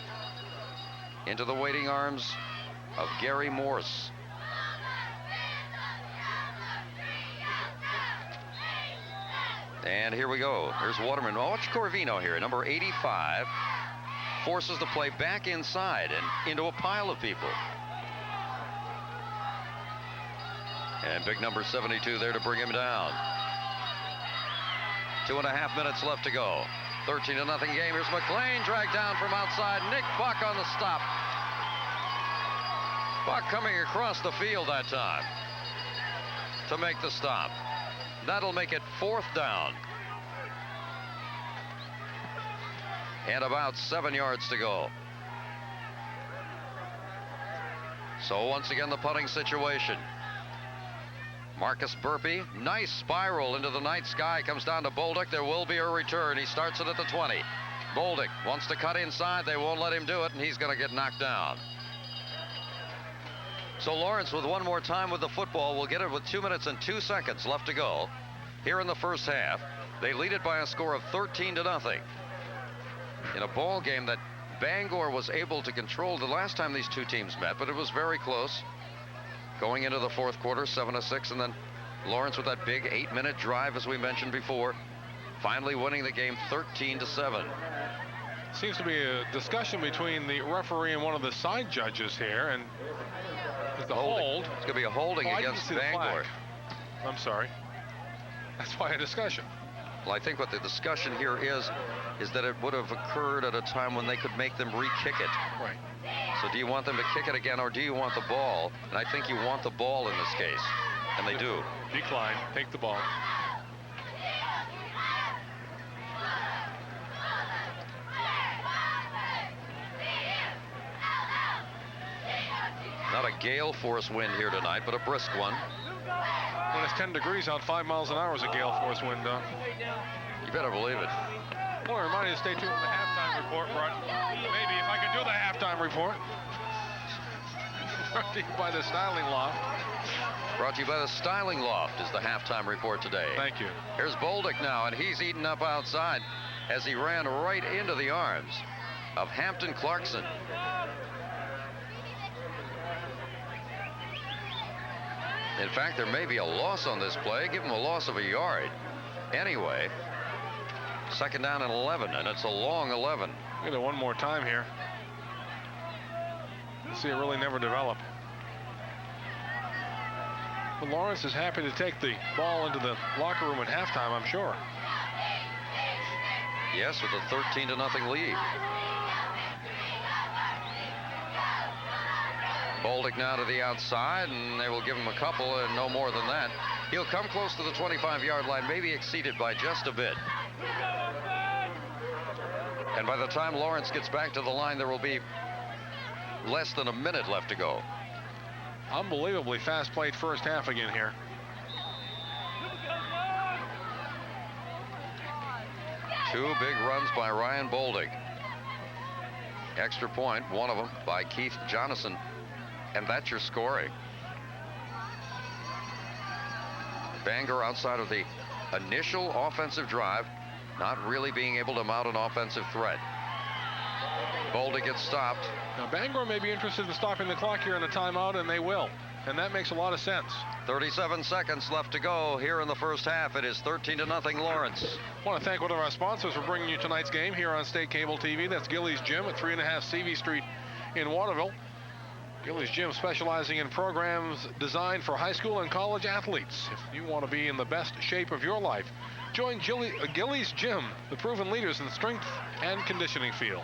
into the waiting arms of Gary Morse. And here we go. Here's Waterman. Oh, watch Corvino here. Number 85 forces the play back inside and into a pile of people. And big number 72 there to bring him down. 2.5 minutes left to go. 13-0 game. Here's McLean dragged down from outside. Nick Buck on the stop. Buck coming across the field that time to make the stop. That'll make it 4th down. And about 7 yards to go. So once again, the punting situation. Marcus Burpee, nice spiral into the night sky, comes down to Bolduc. There will be a return. He starts it at the 20. Bolduc wants to cut inside. They won't let him do it, and he's going to get knocked down. So Lawrence, with one more time with the football, will get it with 2 minutes and 2 seconds left to go here in the first half. They lead it by a score of 13-0 in a ball game that Bangor was able to control the last time these two teams met, but it was very close. Going into the fourth quarter, 7-6, and then Lawrence with that big 8-minute drive, as we mentioned before, finally winning the game 13-7. Seems to be a discussion between the referee and one of the side judges here, and the hold. It's going to be a holding against Bangor. I'm sorry. That's why a discussion. Well, I think what the discussion here is that it would have occurred at a time when they could make them re-kick it. Right. So do you want them to kick it again, or do you want the ball? And I think you want the ball in this case, and they do. Decline, take the ball. Not a gale force wind here tonight, but a brisk one. When it's 10 degrees out, 5 miles an hour is a gale force wind. You better believe it. I want to remind you to stay tuned for the halftime report, Brett. Maybe if I could do the halftime report. Brought to you by the Styling Loft. Brought to you by the Styling Loft is the halftime report today. Thank you. Here's Bolduc now, and he's eaten up outside as he ran right into the arms of Hampton Clarkson. In fact, there may be a loss on this play. Give him a loss of a yard. Anyway, second down and 11, and it's a long 11. Look at it one more time here. You see it really never develop. But Lawrence is happy to take the ball into the locker room at halftime, I'm sure. Yes, with a 13-0 lead. Bolduc now to the outside, and they will give him a couple and no more than that. He'll come close to the 25-yard line, maybe exceeded by just a bit. And by the time Lawrence gets back to the line, there will be less than a minute left to go. Unbelievably fast played first half again here. Two big runs by Ryan Bolduc. Extra point, one of them by Keith Jonathan. And that's your scoring. Bangor, outside of the initial offensive drive, not really being able to mount an offensive threat. Bolduc gets stopped. Now Bangor may be interested in stopping the clock here in a timeout, and they will. And that makes a lot of sense. 37 seconds left to go here in the first half. It is 13-0 Lawrence. I want to thank one of our sponsors for bringing you tonight's game here on State Cable TV. That's Gillies Gym at 3.5 CV Street in Waterville. Gillies Gym specializing in programs designed for high school and college athletes. If you want to be in the best shape of your life, join Gillies Gym, the proven leaders in the strength and conditioning field.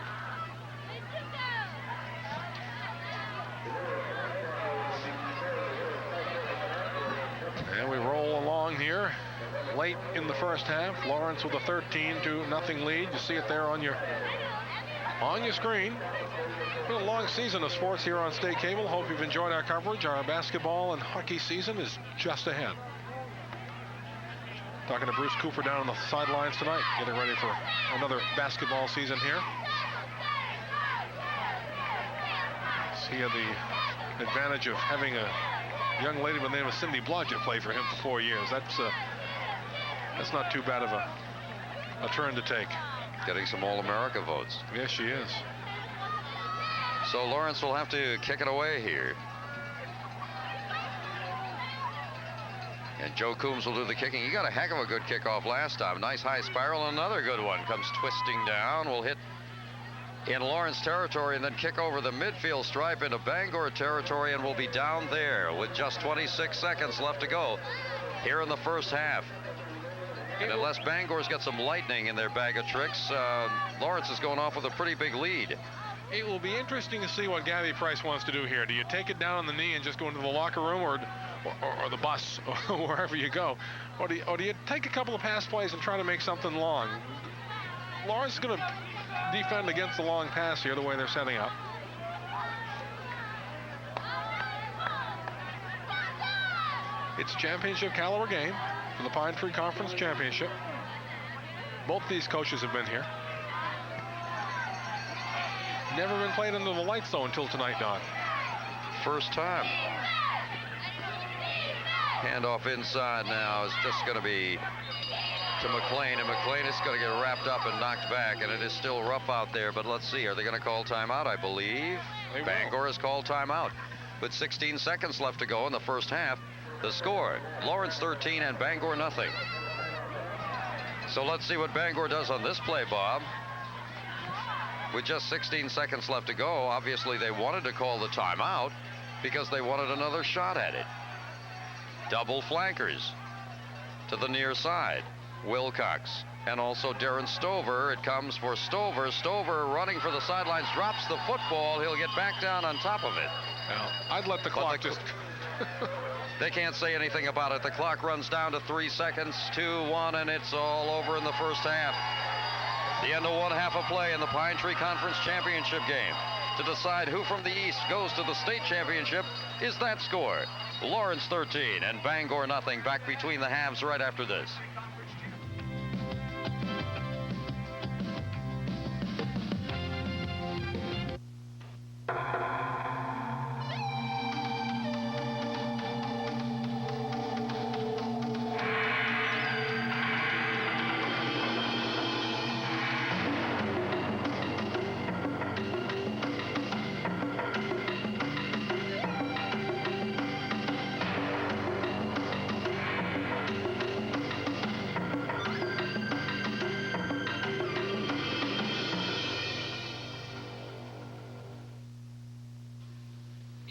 late in the first half. Lawrence with a 13-0 lead. You see it there on your screen. Been a long season of sports here on State Cable. Hope you've enjoyed our coverage. Our basketball and hockey season is just ahead. Talking to Bruce Cooper down on the sidelines tonight, getting ready for another basketball season here. He had the advantage of having a young lady by the name of Cindy Blodgett play for him for 4 years. That's not too bad of a turn to take. Getting some All-America votes. Yes, she is. So Lawrence will have to kick it away here. And Joe Coombs will do the kicking. He got a heck of a good kickoff last time. Nice high spiral. Another good one comes twisting down. Will hit in Lawrence territory and then kick over the midfield stripe into Bangor territory and will be down there with just 26 seconds left to go here in the first half. And unless Bangor's got some lightning in their bag of tricks, Lawrence is going off with a pretty big lead. It will be interesting to see what Gabby Price wants to do here. Do you take it down on the knee and just go into the locker room, or the bus, or wherever you go? Or do you take a couple of pass plays and try to make something long? Lawrence is going to defend against the long pass here, the way they're setting up. It's a championship caliber game for the Pine Tree Conference Championship. Both these coaches have been here. Never been played under the lights, though, until tonight, Don. First time. Handoff inside now is just going to be to McLean, and McLean is going to get wrapped up and knocked back, and it is still rough out there, but let's see. Are they going to call timeout? I believe Bangor has called timeout. With 16 seconds left to go in the first half, the score, Lawrence 13 and Bangor nothing. So let's see what Bangor does on this play, Bob. With just 16 seconds left to go, obviously they wanted to call the timeout because they wanted another shot at it. Double flankers to the near side. Wilcox and also Darren Stover. It comes for Stover. Stover running for the sidelines, drops the football. He'll get back down on top of it. Well, I'd let the clock just... They can't say anything about it. The clock runs down to 3 seconds, 2-1, and it's all over in the first half. The end of one half of play in the Pine Tree Conference Championship game. To decide who from the East goes to the state championship is that score. Lawrence 13 and Bangor nothing. Back between the halves right after this.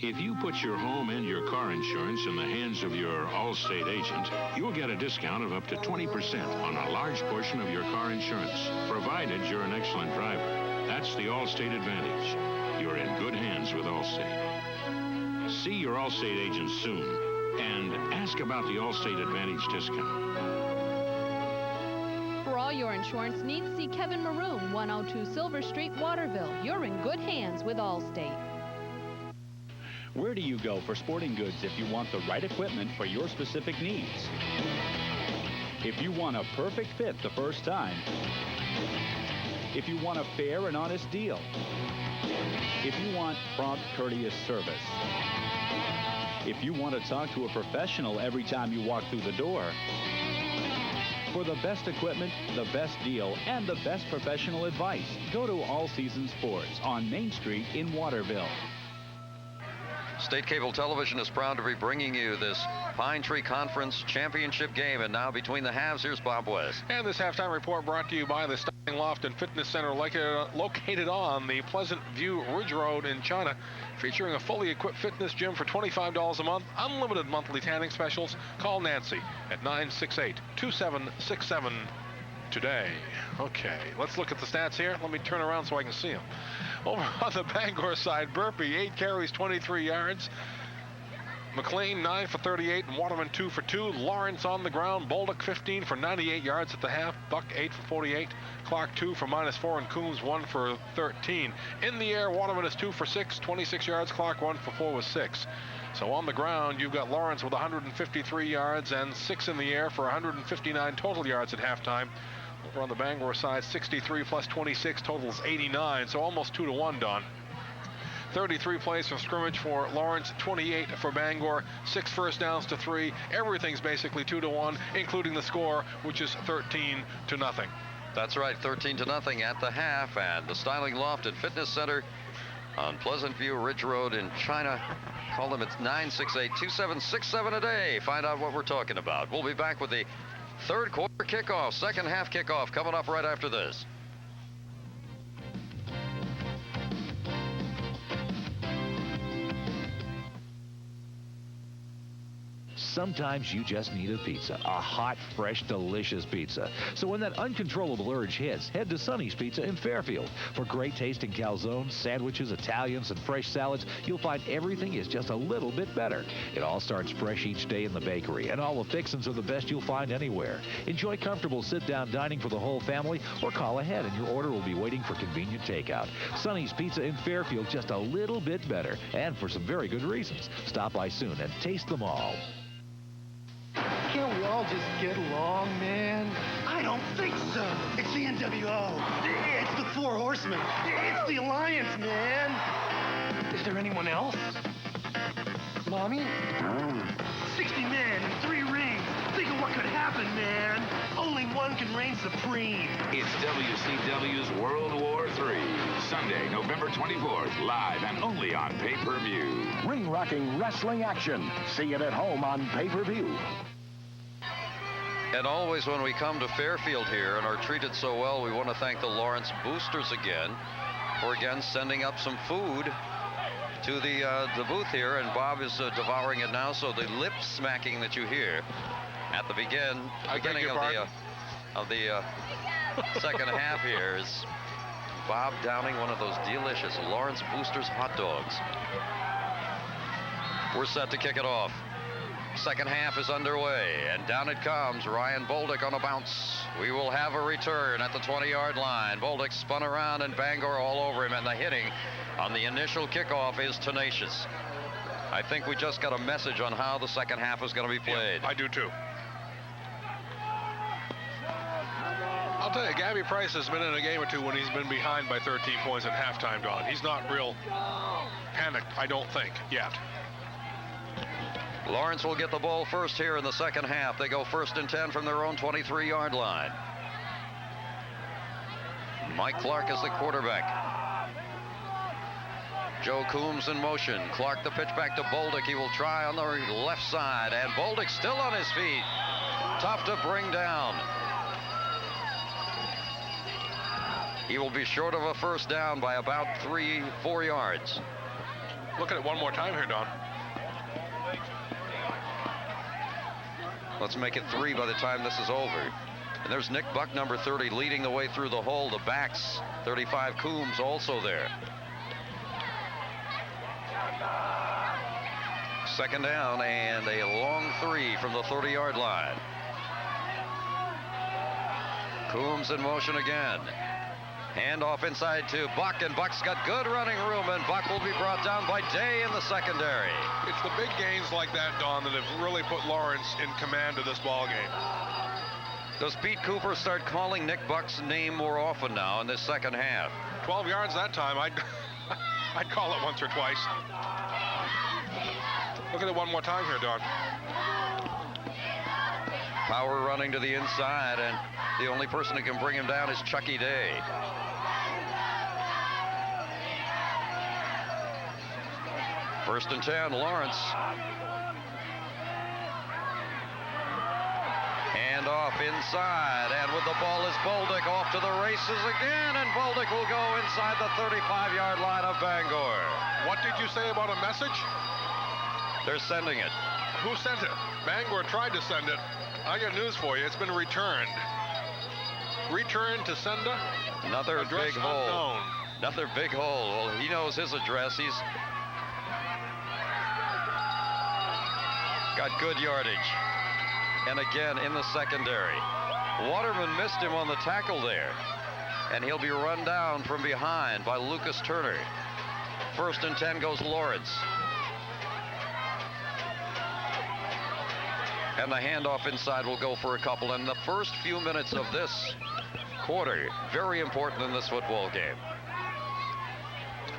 If you put your home and your car insurance in the hands of your Allstate agent, you'll get a discount of up to 20% on a large portion of your car insurance, provided you're an excellent driver. That's the Allstate advantage. You're in good hands with Allstate. See your Allstate agent soon and ask about the Allstate Advantage discount. For all your insurance needs, see Kevin Maroon, 102 Silver Street, Waterville. You're in good hands with Allstate. Where do you go for sporting goods if you want the right equipment for your specific needs? If you want a perfect fit the first time. If you want a fair and honest deal. If you want prompt, courteous service. If you want to talk to a professional every time you walk through the door. For the best equipment, the best deal, and the best professional advice, go to All Season Sports on Main Street in Waterville. State Cable Television is proud to be bringing you this Pine Tree Conference Championship game. And now between the halves, here's Bob West. And this halftime report brought to you by the Styling Loft and Fitness Center located on the Pleasant View Ridge Road in China, featuring a fully equipped fitness gym for $25 a month, unlimited monthly tanning specials. Call Nancy at 968-2767 today. Okay, let's look at the stats here. Let me turn around so I can see them. Over on the Bangor side, Burpee, 8 carries, 23 yards. McLean 9 for 38 and Waterman 2 for 2. Lawrence on the ground. Bolduc 15 for 98 yards at the half. Buck 8 for 48. Clark 2 for -4 and Coombs 1 for 13. In the air, Waterman is 2 for 6, 26 yards. Clark 1 for 4 with 6. So on the ground, you've got Lawrence with 153 yards and 6 in the air for 159 total yards at halftime. Over on the Bangor side, 63 plus 26 totals 89, so almost 2-to-1, Don. 33 plays from scrimmage for Lawrence, 28 for Bangor, 6 first downs to 3. Everything's basically 2-to-1, including the score, which is 13-0. That's right, 13-0 at the half, and the Styling Loft and Fitness Center on Pleasant View Ridge Road in China. Call them at 968-2767 a day. Find out what we're talking about. We'll be back with the third quarter kickoff, second half kickoff, coming up right after this. Sometimes you just need a pizza, a hot, fresh, delicious pizza. So when that uncontrollable urge hits, head to Sonny's Pizza in Fairfield. For great tasting calzones, sandwiches, Italians, and fresh salads, you'll find everything is just a little bit better. It all starts fresh each day in the bakery, and all the fixins are the best you'll find anywhere. Enjoy comfortable sit-down dining for the whole family, or call ahead and your order will be waiting for convenient takeout. Sonny's Pizza in Fairfield, just a little bit better, and for some very good reasons. Stop by soon and taste them all. Can't we all just get along, man? I don't think so. It's the NWO. It's the Four Horsemen. It's the Alliance, man. Is there anyone else? Mommy? 60 men and 3 rings. Think of what could happen, man. Only one can reign supreme. It's WCW's World War III. Sunday, November 24th, live and only on pay-per-view. Ring-rocking wrestling action. See it at home on pay-per-view. And always when we come to Fairfield here and are treated so well, we want to thank the Lawrence Boosters again for sending up some food to the booth here, and Bob is devouring it now. So the lip smacking that you hear at the beginning of the second half here is Bob downing one of those delicious Lawrence Boosters hot dogs. We're set to kick it off. Second half is underway, and down it comes. Ryan Bolduc on a bounce. We will have a return at the 20-yard line. Bolduc spun around, and Bangor all over him, and the hitting on the initial kickoff is tenacious. I think we just got a message on how the second half is going to be played. Yeah, I do too. I'll tell you, Gabby Price has been in a game or two when he's been behind by 13 points at halftime, Don. He's not real panicked, I don't think, yet. Lawrence will get the ball first here in the second half. They go 1st and 10 from their own 23-yard line. Mike Clark is the quarterback. Joe Coombs in motion. Clark the pitch back to Bolduc. He will try on the left side, and Bolduc still on his feet. Tough to bring down. He will be short of a first down by about 3-4 yards. Look at it one more time here, Don. Let's make it 3 by the time this is over. And there's Nick Buck, number 30, leading the way through the hole. The backs, 35 Coombs also there. Second down and a long 3 from the 30-yard line. Coombs in motion again. Handoff inside to Buck, and Buck's got good running room, and Buck will be brought down by Day in the secondary. It's the big gains like that, Don, that have really put Lawrence in command of this ball game. Does Pete Cooper start calling Nick Buck's name more often now in this second half? 12 yards that time. I'd call it once or twice. Look at it one more time here, Don. Power running to the inside, and the only person who can bring him down is Chucky Day. First and 10, Lawrence. Hand off inside, and with the ball is Bolduc off to the races again, and Bolduc will go inside the 35-yard line of Bangor. What did you say about a message? They're sending it. Who sent it? Bangor tried to send it. I got news for you. It's been returned. Returned to sender. Another address big hole. Unknown. Another big hole. Well, he knows his address. Got good yardage. And again in the secondary. Waterman missed him on the tackle there. And he'll be run down from behind by Lucas Turner. 1st and 10 goes Lawrence. And the handoff inside will go for a couple. And the first few minutes of this quarter, very important in this football game.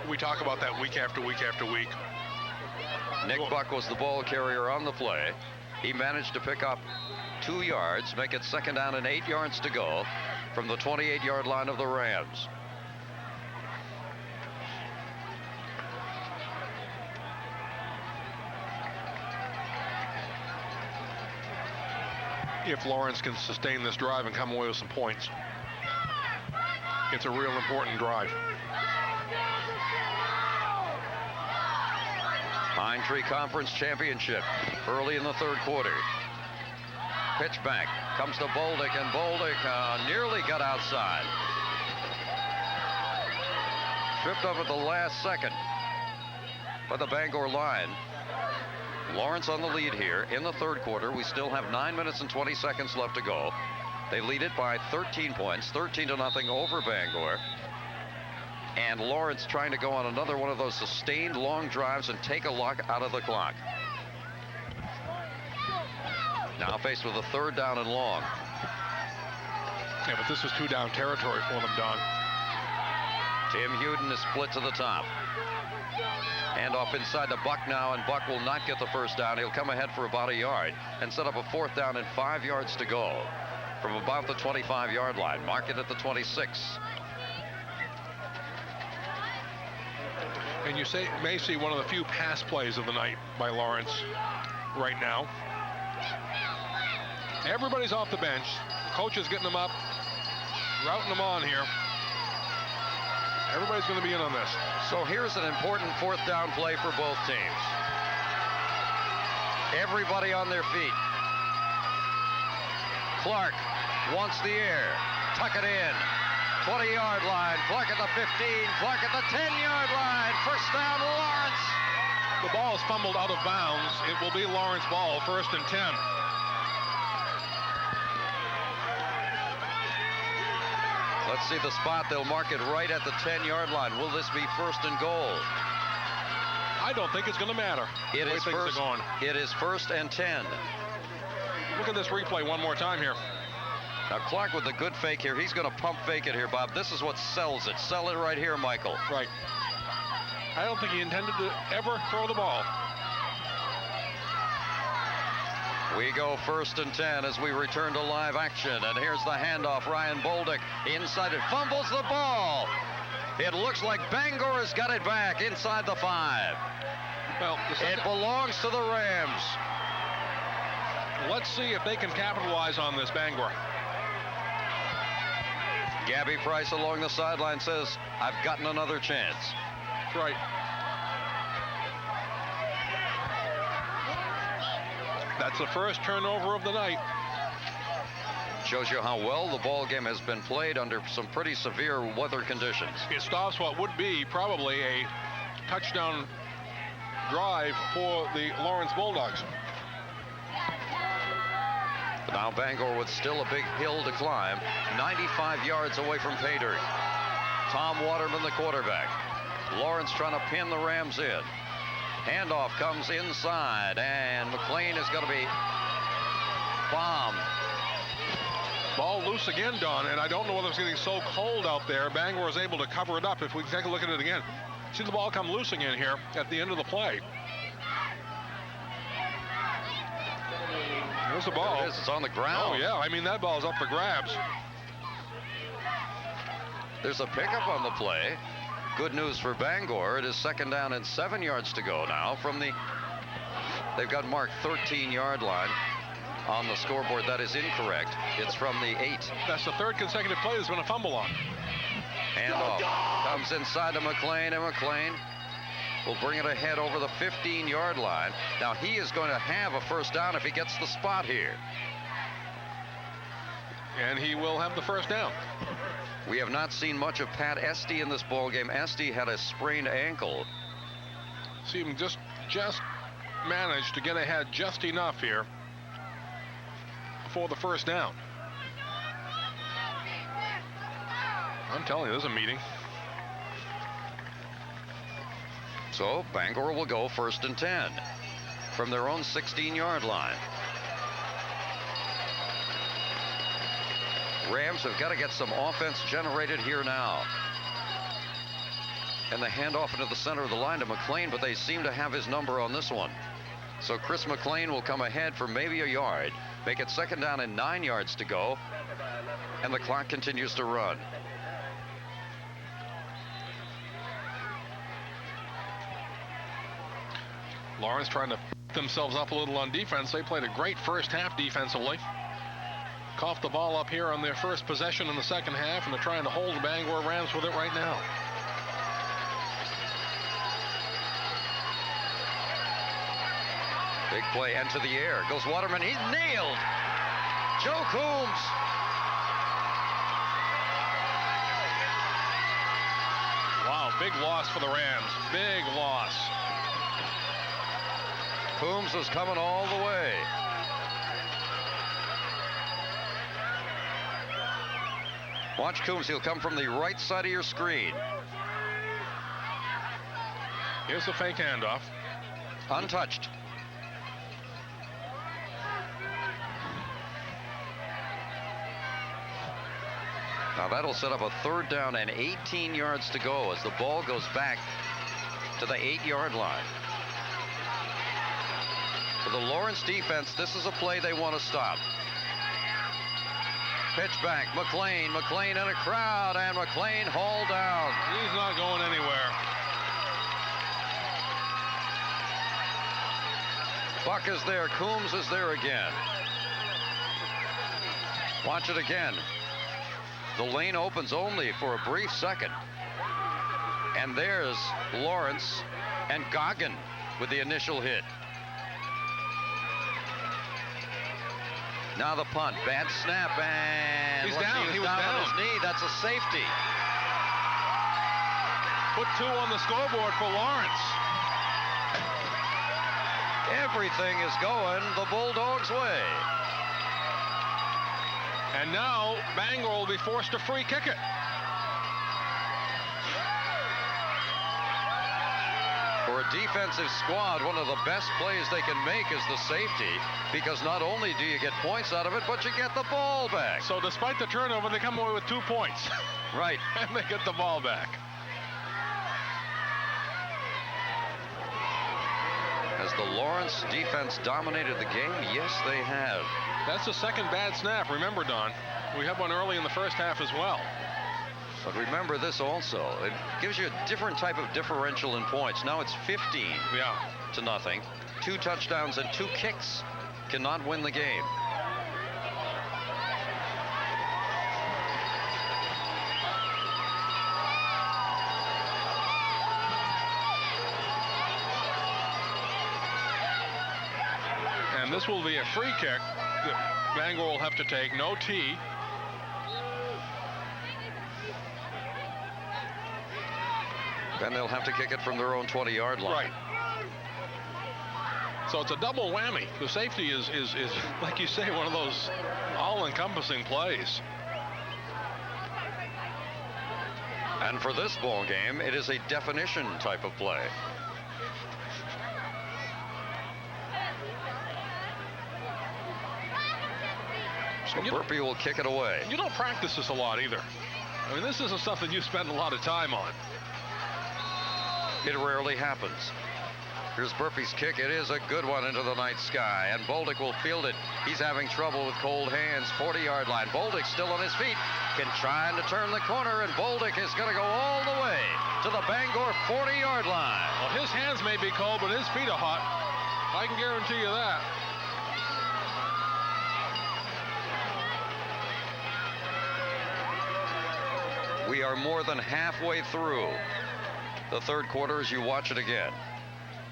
We talk about that week after week after week. Nick Buck was the ball carrier on the play. He managed to pick up 2 yards, make it 2nd down and 8 yards to go from the 28-yard line of the Rams. If Lawrence can sustain this drive and come away with some points, it's a real important drive. Pine Tree Conference Championship early in the 3rd quarter. Pitch back comes to Boldick, and Boldick nearly got outside. Tripped up at the last second by the Bangor line. Lawrence on the lead here in the 3rd quarter. We still have 9 minutes and 20 seconds left to go. They lead it by 13 points, 13-0 over Bangor. And Lawrence trying to go on another one of those sustained long drives and take a luck out of the clock. Now faced with a 3rd down and long. Yeah, but this is 2-down territory for them, Don. Tim Huden is split to the top. Handoff inside to Buck now, and Buck will not get the 1st down. He'll come ahead for about a yard and set up a 4th down and 5 yards to go from about the 25-yard line. Mark it at the 26. And you may see one of the few pass plays of the night by Lawrence right now. Everybody's off the bench. The coach is getting them up, routing them on here. Everybody's going to be in on this. So here's an important 4th down play for both teams. Everybody on their feet. Clark wants the air. Tuck it in. 20-yard line. Clark at the 15. Clark at the 10-yard line. 1st down, Lawrence. The ball is fumbled out of bounds. It will be Lawrence ball, 1st and 10. Let's see the spot. They'll mark it right at the 10-yard line. Will this be 1st and goal? I don't think it's going to matter. It is 1st and 10. Look at this replay one more time here. Now Clark with the good fake here. He's going to pump fake it here, Bob. This is what sells it. Sell it right here, Michael. Right. I don't think he intended to ever throw the ball. We go 1st and 10 as we return to live action. And here's the handoff. Ryan Boldick inside it. Fumbles the ball. It looks like Bangor has got it back inside the 5. Well, it belongs to the Rams. Let's see if they can capitalize on this, Bangor. Gabby Price along the sideline says, I've gotten another chance. That's right. That's the first turnover of the night. Shows you how well the ball game has been played under some pretty severe weather conditions. It stops what would be probably a touchdown drive for the Lawrence Bulldogs. Now Bangor with still a big hill to climb, 95 yards away from pay dirt. Tom Waterman, the quarterback. Lawrence trying to pin the Rams in. Handoff comes inside, and McLean is going to be bombed. Ball loose again, Don, and I don't know whether it's getting so cold out there. Bangor is able to cover it up. If we take a look at it again, see the ball come loose again here at the end of the play. There's the ball. There it is. It's on the ground. Oh, yeah. I mean, that ball's up for grabs. There's a pickup on the play. Good news for Bangor. It is 2nd down and 7 yards to go now from the... They've got marked 13-yard line on the scoreboard. That is incorrect. It's from the 8. That's the 3rd consecutive play there's been a fumble on. Handoff comes inside to McLean, and McLean will bring it ahead over the 15-yard line. Now he is going to have a 1st down if he gets the spot here. And he will have the 1st down. We have not seen much of Pat Esty in this ball game. Esty had a sprained ankle. See him just manage to get ahead just enough here for the first down. I'm telling you, there's a meeting. So Bangor will go 1st and 10 from their own 16-yard line. Rams have got to get some offense generated here now. And the handoff into the center of the line to McLean, but they seem to have his number on this one. So Chris McLean will come ahead for maybe a yard, make it 2nd down and 9 yards to go, and the clock continues to run. Lawrence trying to pick themselves up a little on defense. They played a great first half defensively. Coughed the ball up here on their first possession in the second half, and they're trying to hold the Bangor Rams with it right now. Big play into the air. Goes Waterman. He's nailed. Joe Coombs. Wow, big loss for the Rams. Big loss. Coombs was coming all the way. Watch Coombs. He'll come from the right side of your screen. Here's the fake handoff. Untouched. Now that'll set up a 3rd down and 18 yards to go as the ball goes back to the 8-yard line. For the Lawrence defense, this is a play they want to stop. Pitch back, McLean in a crowd, and McLean hauled down. He's not going anywhere. Buck is there, Coombs is there again. Watch it again. The lane opens only for a brief second. And there's Lawrence and Goggin with the initial hit. Now the punt, bad snap, and he's down. He was down on his knee. That's a safety. Put 2 on the scoreboard for Lawrence. Everything is going the Bulldogs' way. And now Bangor will be forced to free kick it. For a defensive squad, one of the best plays they can make is the safety, because not only do you get points out of it, but you get the ball back. So despite the turnover, they come away with 2 points. Right. And they get the ball back. Has the Lawrence defense dominated the game? Yes, they have. That's the second bad snap. Remember, Don, we had one early in the first half as well. But remember this also. It gives you a different type of differential in points. Now it's 15 to nothing. 2 touchdowns and 2 kicks cannot win the game. And this will be a free kick that Bangor will have to take. No tee. Then they'll have to kick it from their own 20-yard line. Right. So it's a double whammy. The safety is like you say, one of those all-encompassing plays. And for this ball game, it is a definition type of play. So Burpee will kick it away. You don't practice this a lot either. I mean, this isn't something you spend a lot of time on. It rarely happens. Here's Burpee's kick. It is a good one into the night sky, and Bolduc will field it. He's having trouble with cold hands. 40-yard line. Bolduc still on his feet. Trying to turn the corner, and Bolduc is going to go all the way to the Bangor 40-yard line. Well, his hands may be cold, but his feet are hot. I can guarantee you that. We are more than halfway through the third quarter as you watch it again.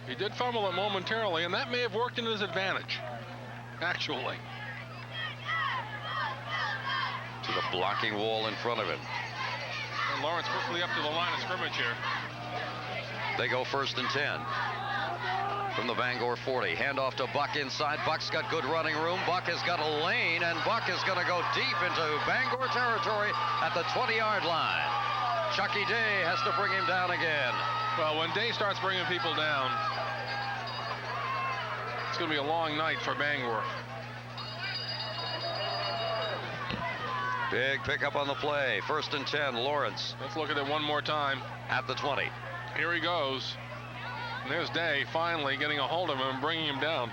He did fumble it momentarily, and that may have worked in his advantage, actually. To the blocking wall in front of him. And Lawrence quickly up to the line of scrimmage here. They go 1st and 10. from the Bangor 40. Handoff to Buck inside. Buck's got good running room. Buck has got a lane, and Buck is going to go deep into Bangor territory at the 20-yard line. Chucky Day has to bring him down again. Well, when Day starts bringing people down, it's going to be a long night for Bangor. Big pickup on the play. 1st and 10, Lawrence. Let's look at it one more time. At the 20. Here he goes. And there's Day finally getting a hold of him and bringing him down.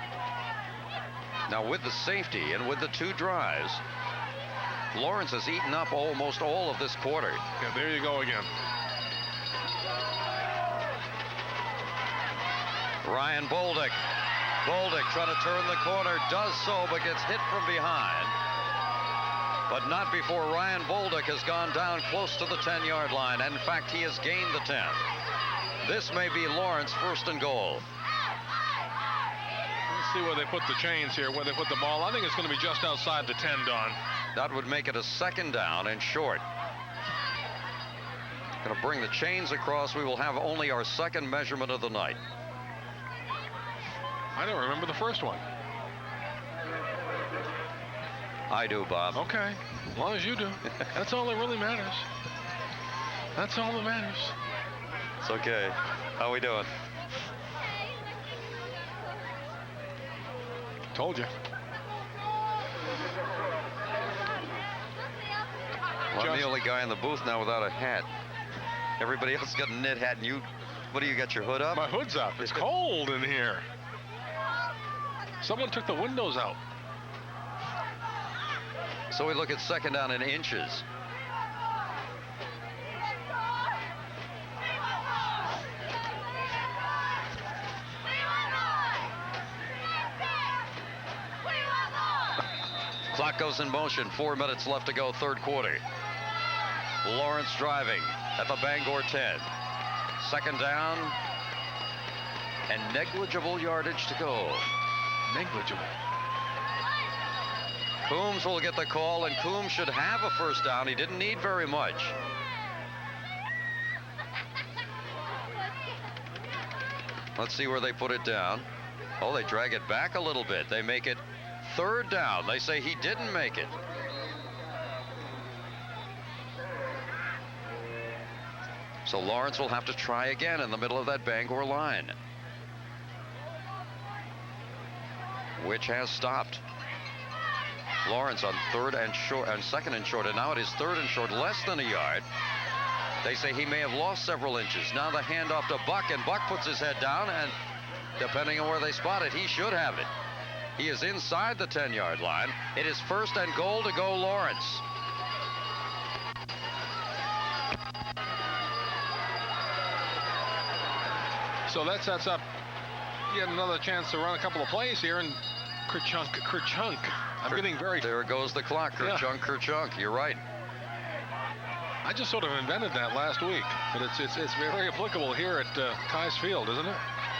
Now with the safety and with the 2 drives, Lawrence has eaten up almost all of this quarter. Yeah, there you go again. Ryan Bolduc. Bolduc trying to turn the corner, does so, but gets hit from behind. But not before Ryan Bolduc has gone down close to the 10-yard line. And in fact, he has gained the 10. This may be Lawrence 1st and goal. Let's see where they put the chains here, where they put the ball. I think it's going to be just outside the 10, Don. That would make it a 2nd down and short. Going to bring the chains across. We will have only our 2nd measurement of the night. I don't remember the first one. I do, Bob. Okay, as long as you do. That's all that really matters. That's all that matters. It's okay. How we doing? Told you. Well, I'm the only guy in the booth now without a hat. Everybody else got a knit hat, and you, what do you got, your hood up? My hood's up. It's cold in here. Someone took the windows out. So we look at 2nd down in inches. Clock goes in motion. 4 minutes left to go, 3rd quarter. Lawrence driving at the Bangor 10. 2nd down and negligible yardage to go. Negligible. Coombs will get the call, and Coombs should have a 1st down. He didn't need very much. Let's see where they put it down. Oh, they drag it back a little bit. They make it 3rd down. They say he didn't make it. So Lawrence will have to try again in the middle of that Bangor line, which has stopped. Lawrence on 3rd and short, and 2nd and short, and now it is 3rd and short, less than a yard. They say he may have lost several inches. Now the handoff to Buck, and Buck puts his head down, and depending on where they spot it, he should have it. He is inside the 10-yard line. It is 1st and goal to go Lawrence. So that sets up yet another chance to run a couple of plays here, and Kerchunk. I'm getting very... There goes the clock. Kerchunk, yeah. Kerchunk. You're right. I just sort of invented that last week, but it's very applicable here at Keyes Field, isn't it?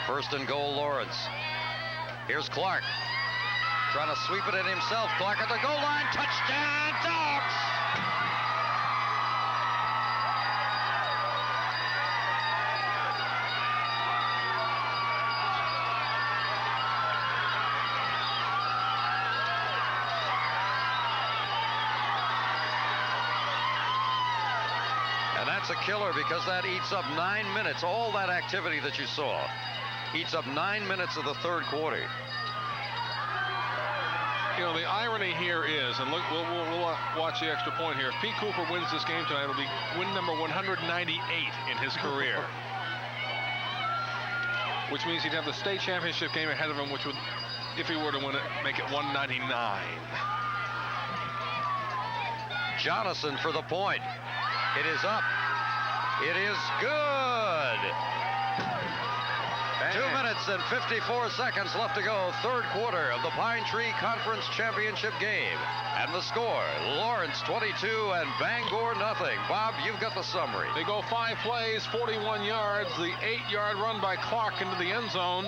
1st and goal, Lawrence. Here's Clark. Trying to sweep it in himself. Clark at the goal line. Touchdown, Dogs! And that's a killer, because that eats up 9 minutes. All that activity that you saw eats up 9 minutes of the 3rd quarter. You know, the irony here is, and look, we'll watch the extra point here. If Pete Cooper wins this game tonight, it'll be win number 198 in his career. Which means he'd have the state championship game ahead of him, which would, if he were to win it, make it 199. Jonathan for the point. It is up. It is good. 2 minutes and 54 seconds left to go. 3rd quarter of the Pine Tree Conference Championship game. And the score, Lawrence 22 and Bangor nothing. Bob, you've got the summary. They go 5 plays, 41 yards. The 8-yard run by Clark into the end zone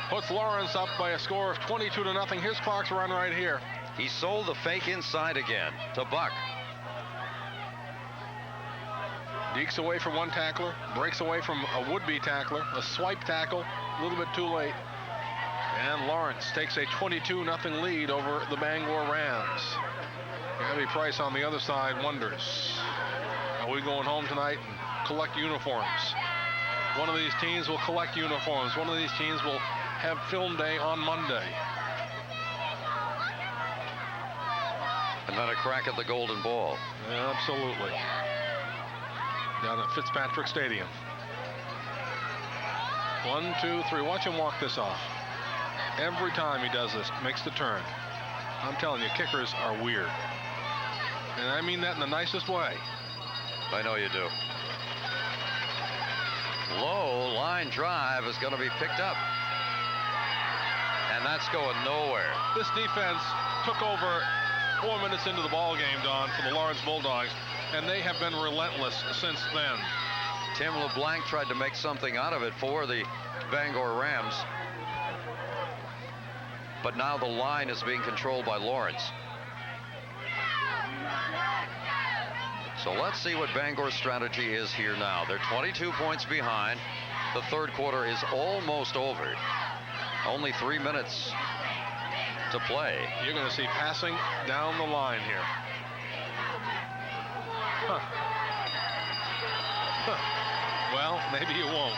puts Lawrence up by a score of 22-0. Here's Clark's run right here. He sold the fake inside again to Buck. Dekes away from one tackler, breaks away from a would-be tackler, a swipe tackle, a little bit too late. And Lawrence takes a 22-0 lead over the Bangor Rams. Gabby Price on the other side wonders, are we going home tonight and collect uniforms? One of these teams will collect uniforms. One of these teams will have film day on Monday. And then a crack at the golden ball. Absolutely. Down at Fitzpatrick Stadium. 1, 2, 3. Watch him walk this off. Every time he does this, makes the turn. I'm telling you, kickers are weird. And I mean that in the nicest way. I know you do. Low line drive is going to be picked up. And that's going nowhere. This defense took over 4 minutes into the ball game, Don, for the Lawrence Bulldogs, and they have been relentless since then. Tim LeBlanc tried to make something out of it for the Bangor Rams. But now the line is being controlled by Lawrence. So let's see what Bangor's strategy is here now. They're 22 points behind. The third quarter is almost over. Only 3 minutes to play. You're going to see passing down the line here. Well, maybe you won't.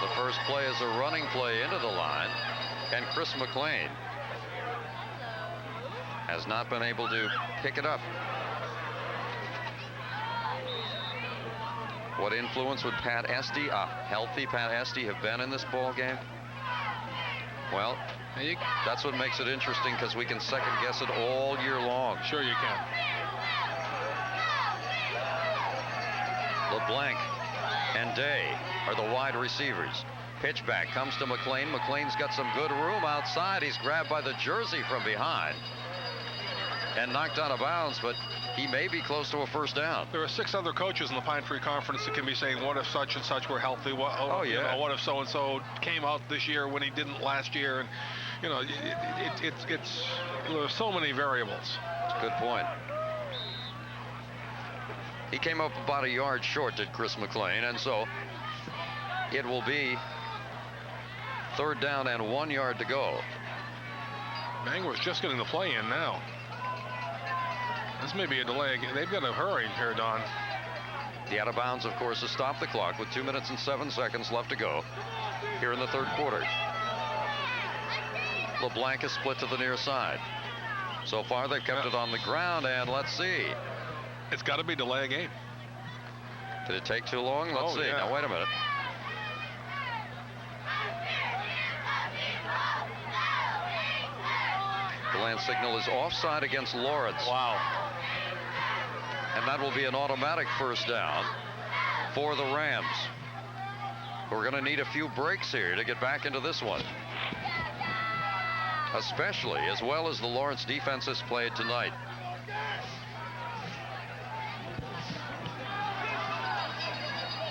The first play is a running play into the line, and Chris McLean has not been able to pick it up. What influence would Pat Esty, a healthy Pat Esty, have been in this ball game? Well, that's what makes it interesting, because we can second guess it all year long. Sure you can. LeBlanc and Day are the wide receivers. Pitch back comes to McLean. McLean's got some good room outside. He's grabbed by the jersey from behind and knocked out of bounds, but he may be close to a first down. There are 6 other coaches in the Pine Tree Conference that can be saying, what if such and such were healthy? What, you know, what if so-and-so came out this year when he didn't last year? And, you know, there are so many variables. Good point. He came up about a yard short, did Chris McLean, and so it will be third down and 1 yard to go. Bangor's just getting the play in now. This may be a delay. They've got to hurry here, Don. The out of bounds, of course, has stopped the clock with 2 minutes and 7 seconds left to go here in the third quarter. LeBlanc is split to the near side. So far, they've kept it on the ground, and let's see. It's got to be delay a game. Did it take too long? Let's see. Yeah. Now, wait a minute. The land signal is offside against Lawrence. Wow. And that will be an automatic first down for the Rams. We're going to need a few breaks here to get back into this one, especially as well as the Lawrence defense has played tonight.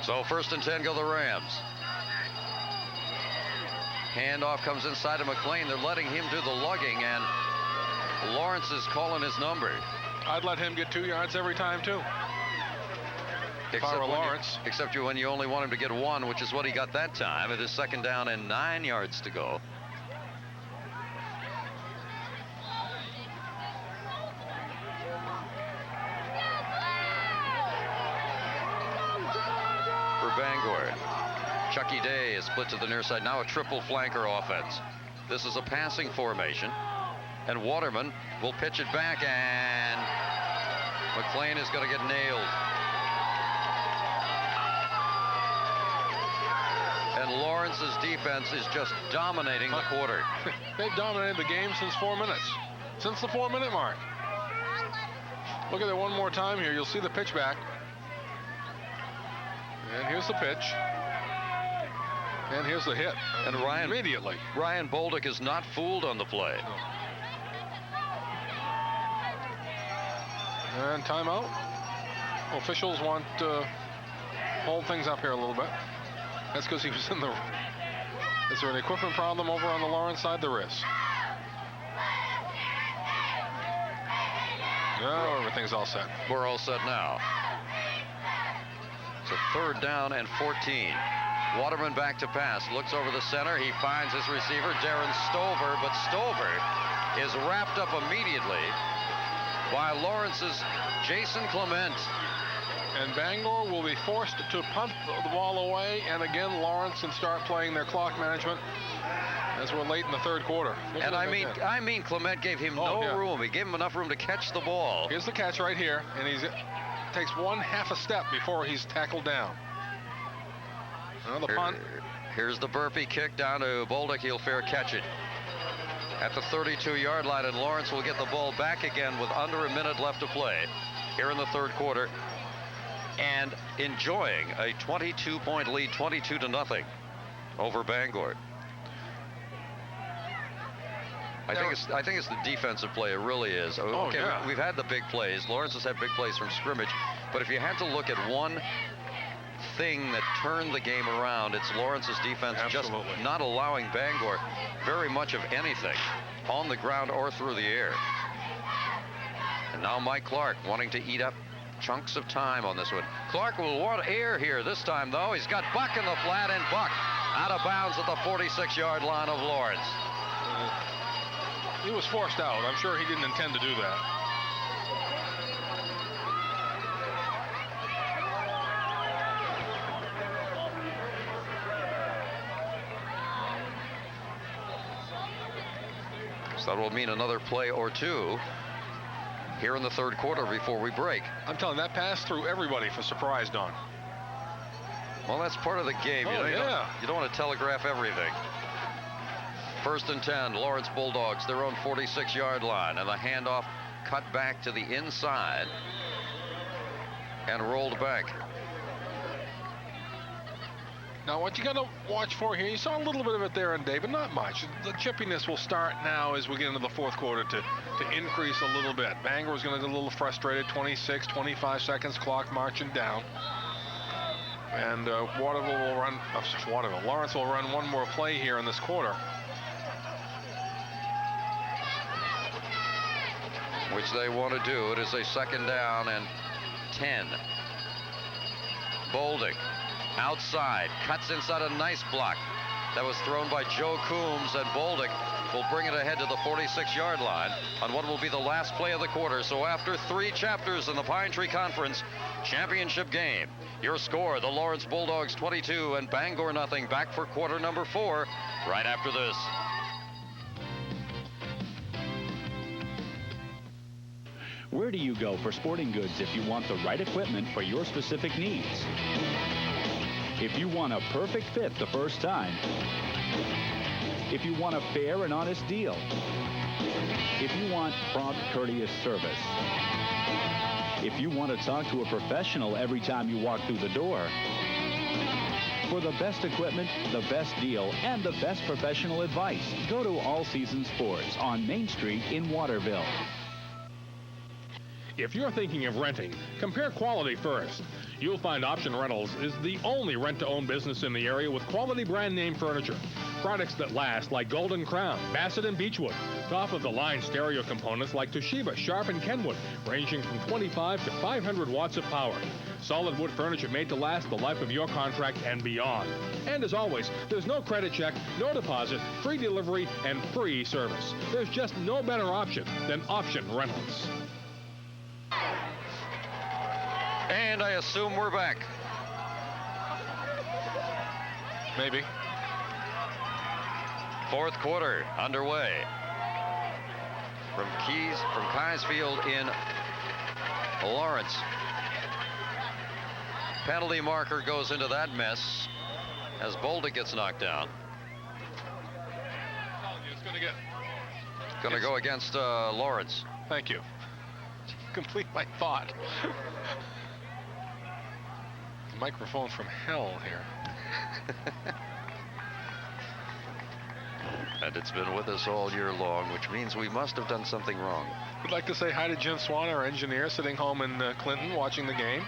So 1st and 10 go the Rams. Handoff comes inside of McLean. They're letting him do the lugging, and Lawrence is calling his number. I'd let him get 2 yards every time, too. Except when you only want him to get 1, which is what he got that time. It is 2nd down and 9 yards to go. For Bangor, Chucky Day is split to the near side. Now a triple flanker offense. This is a passing formation, and Waterman will pitch it back, and McLean is going to get nailed. And Lawrence's defense is just dominating the quarter. They've dominated the game since 4 minutes. Since the 4-minute mark. Look at it one more time here. You'll see the pitch back. And here's the pitch. And here's the hit. And Ryan immediately. Ryan Bolduc is not fooled on the play. No. And timeout. Officials want to hold things up here a little bit. That's because he was in the... Is there an equipment problem over on the Lawrence side? There is. No, everything's all set. We're all set now. to 3rd down and 14. Waterman back to pass, looks over the center. He finds his receiver, Darren Stover, but Stover is wrapped up immediately by Lawrence's Jason Clement. And Bangor will be forced to punt the ball away, and again Lawrence can start playing their clock management as we're late in the 3rd quarter. And I mean Clement gave him no room. He gave him enough room to catch the ball. Here's the catch right here, and he takes 1/2 a step before he's tackled down. Another punt. Here's the burpee kick down to Bolduc. He'll fair catch it at the 32-yard line, and Lawrence will get the ball back again with under a minute left to play here in the 3rd quarter, and enjoying a 22-point lead, 22-0 over Bangor. I think it's the defensive play. It really is. Okay, yeah. We've had the big plays. Lawrence has had big plays from scrimmage, but if you had to look at one thing that turned the game around, it's Lawrence's defense. Absolutely. Just not allowing Bangor very much of anything on the ground or through the air. And now Mike Clark wanting to eat up chunks of time on this one. Clark will want air here this time, though. He's got Buck in the flat, and Buck out of bounds at the 46-yard line of Lawrence. He was forced out. I'm sure he didn't intend to do that. So that will mean another play or two here in the 3rd quarter before we break. I'm telling you, that pass threw everybody for surprise, Don. Well, that's part of the game. You don't want to telegraph everything. 1st and 10, Lawrence Bulldogs, their own 46-yard line, and the handoff cut back to the inside and rolled back. Now, what you got to watch for here, you saw a little bit of it there in David, not much. The chippiness will start now as we get into the 4th quarter to increase a little bit. Bangor is going to get a little frustrated, 26, 25 seconds, clock marching down. And Lawrence will run one more play here in this quarter. Which they want to do. It is a 2nd down and 10. Bolduc outside, cuts inside a nice block that was thrown by Joe Coombs, and Bolduc will bring it ahead to the 46-yard line on what will be the last play of the quarter. So after 3 chapters in the Pine Tree Conference Championship game, your score, the Lawrence Bulldogs 22 and Bangor nothing. Back for quarter number 4 right after this. Where do you go for sporting goods if you want the right equipment for your specific needs? If you want a perfect fit the first time, if you want a fair and honest deal, if you want prompt, courteous service, if you want to talk to a professional every time you walk through the door, for the best equipment, the best deal, and the best professional advice, go to All Season Sports on Main Street in Waterville. If you're thinking of renting, compare quality first. You'll find Option Rentals is the only rent-to-own business in the area with quality brand name furniture. Products that last like Golden Crown, Bassett and Beechwood. Top-of-the-line stereo components like Toshiba, Sharp, and Kenwood, ranging from 25 to 500 watts of power. Solid wood furniture made to last the life of your contract and beyond. And as always, there's no credit check, no deposit, free delivery, and free service. There's just no better option than Option Rentals. And I assume we're back. Maybe. 4th quarter underway. From Keyes Field in Lawrence. Penalty marker goes into that mess as Bolduc gets knocked down. It's going to go against Lawrence. Thank you. Complete my thought. Microphone from hell here. And it's been with us all year long, which means we must have done something wrong. We'd like to say hi to Jim Swan, our engineer, sitting home in Clinton watching the game.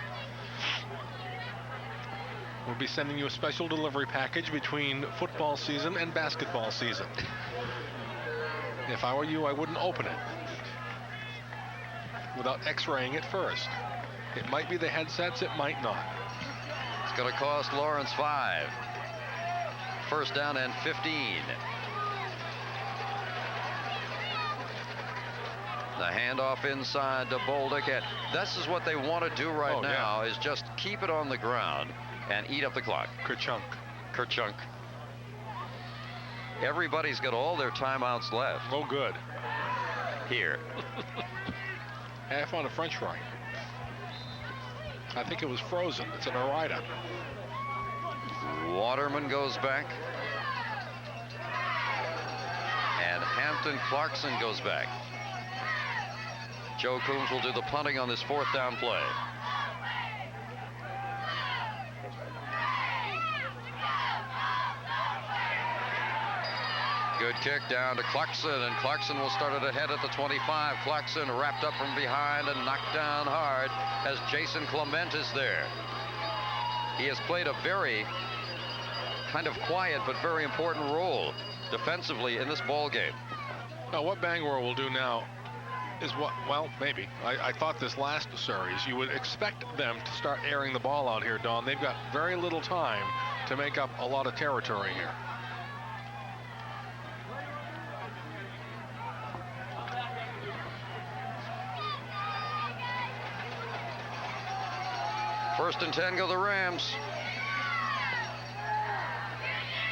We'll be sending you a special delivery package between football season and basketball season. If I were you, I wouldn't open it without x-raying it first. It might be the headsets, it might not. going to cost Lawrence 5. First down and 15. The handoff inside to Bolduc. This is what they want to do right now, is just keep it on the ground and eat up the clock. Kerchunk. Everybody's got all their timeouts left. Oh, good. Here. Half on a French fry. I think it was frozen. It's an Arida. Waterman goes back. And Hampton Clarkson goes back. Joe Coombs will do the punting on this 4th down play. Good kick down to Clarkson, and Clarkson will start it ahead at the 25. Clarkson wrapped up from behind and knocked down hard as Jason Clement is there. He has played a very kind of quiet but very important role defensively in this ball game. Now, what Bangor will do now is well, maybe. I thought this last series, you would expect them to start airing the ball out here, Don. They've got very little time to make up a lot of territory here. First and 10 go the Rams.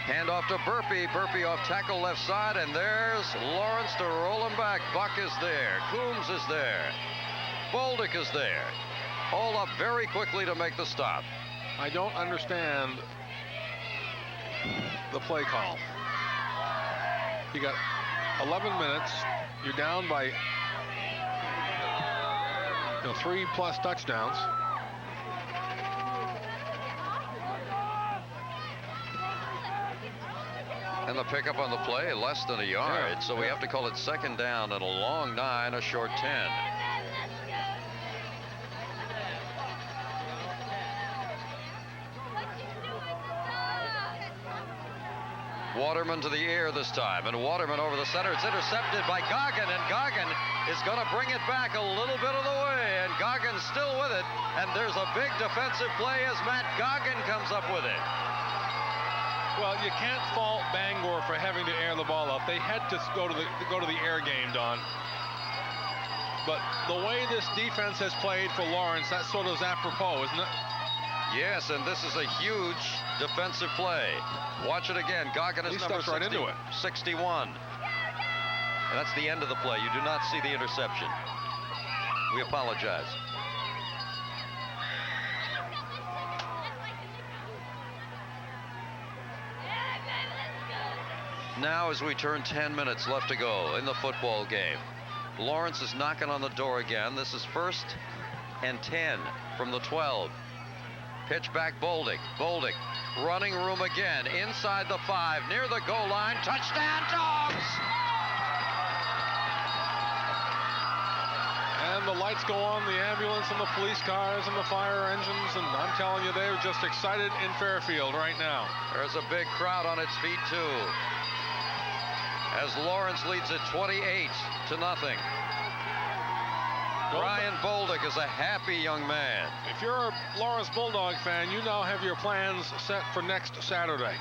Handoff to Burpee. Burpee off tackle left side, and there's Lawrence to roll him back. Buck is there. Coombs is there. Bolduc is there. All up very quickly to make the stop. I don't understand the play call. You got 11 minutes. You're down by 3+ touchdowns. And the pickup on the play, less than a yard. So we have to call it 2nd down and a long 9, a short 10. Waterman to the air this time, and Waterman over the center. It's intercepted by Goggin, and Goggin is going to bring it back a little bit of the way, and Goggin's still with it, and there's a big defensive play as Matt Goggin comes up with it. Well, you can't fault Bangor for having to air the ball up. They had to go to the air game, Don. But the way this defense has played for Lawrence, that sort of is apropos, isn't it? Yes, and this is a huge defensive play. Watch it again. Goggin is number 60, right into it. 61. And that's the end of the play. You do not see the interception. We apologize. Now as we turn 10 minutes left to go in the football game. Lawrence is knocking on the door again. This is 1st and 10 from the 12. Pitch back Bolduc. Bolduc running room again inside the 5 near the goal line. Touchdown Dogs! And the lights go on, the ambulance and the police cars and the fire engines, and I'm telling you, they're just excited in Fairfield right now. There's a big crowd on its feet too, as Lawrence leads it 28-0. Ryan Bolduc is a happy young man. If you're a Lawrence Bulldog fan, you now have your plans set for next Saturday.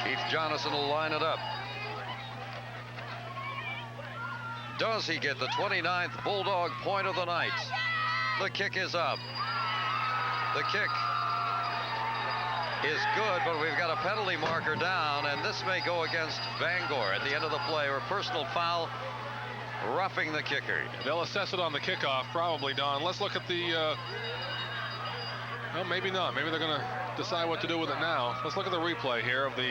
Keith Jonathan will line it up. Does he get the 29th Bulldog point of the night? The kick is up. The kick is good, but we've got a penalty marker down, and this may go against Bangor at the end of the play, or personal foul, roughing the kicker. They'll assess it on the kickoff, probably, Don. Let's look at the, well, maybe not. Maybe they're going to decide what to do with it now. Let's look at the replay here of the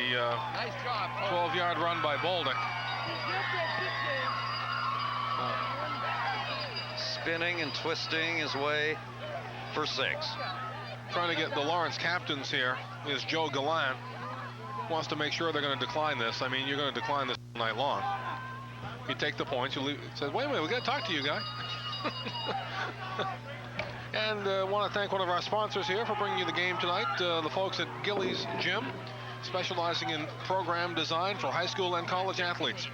12-yard run by Bolduc. Spinning and twisting his way for 6. Trying to get the Lawrence captains here is Joe Gallant. Wants to make sure they're going to decline this. I mean, you're going to decline this all night long. You take the points, you leave. Says, wait a minute, we got to talk to you, guy. And want to thank one of our sponsors here for bringing you the game tonight, the folks at Gillies Gym, specializing in program design for high school and college athletes.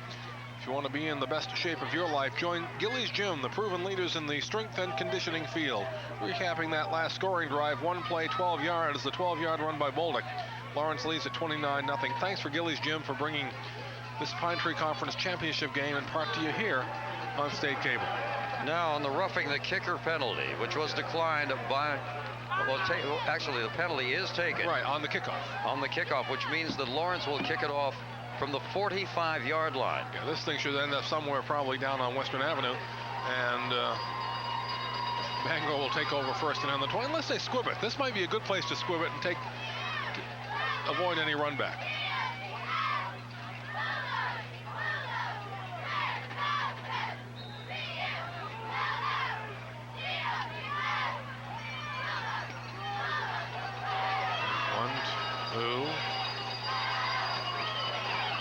If you want to be in the best shape of your life, join Gillies Gym, the proven leaders in the strength and conditioning field. Recapping that last scoring drive, one play, 12 yards, the 12-yard run by Bolduc. Lawrence leads at 29-0. Thanks for Gillies Gym for bringing this Pine Tree Conference Championship game in part to you here on State Cable. Now on the roughing the kicker penalty, which was declined by, actually the penalty is taken. Right, on the kickoff. On the kickoff, which means that Lawrence will kick it off from the 45-yard line. Yeah, this thing should end up somewhere probably down on Western Avenue. And Bangor will take over first and on the 20. Unless they squib it. This might be a good place to squib it and avoid any run back.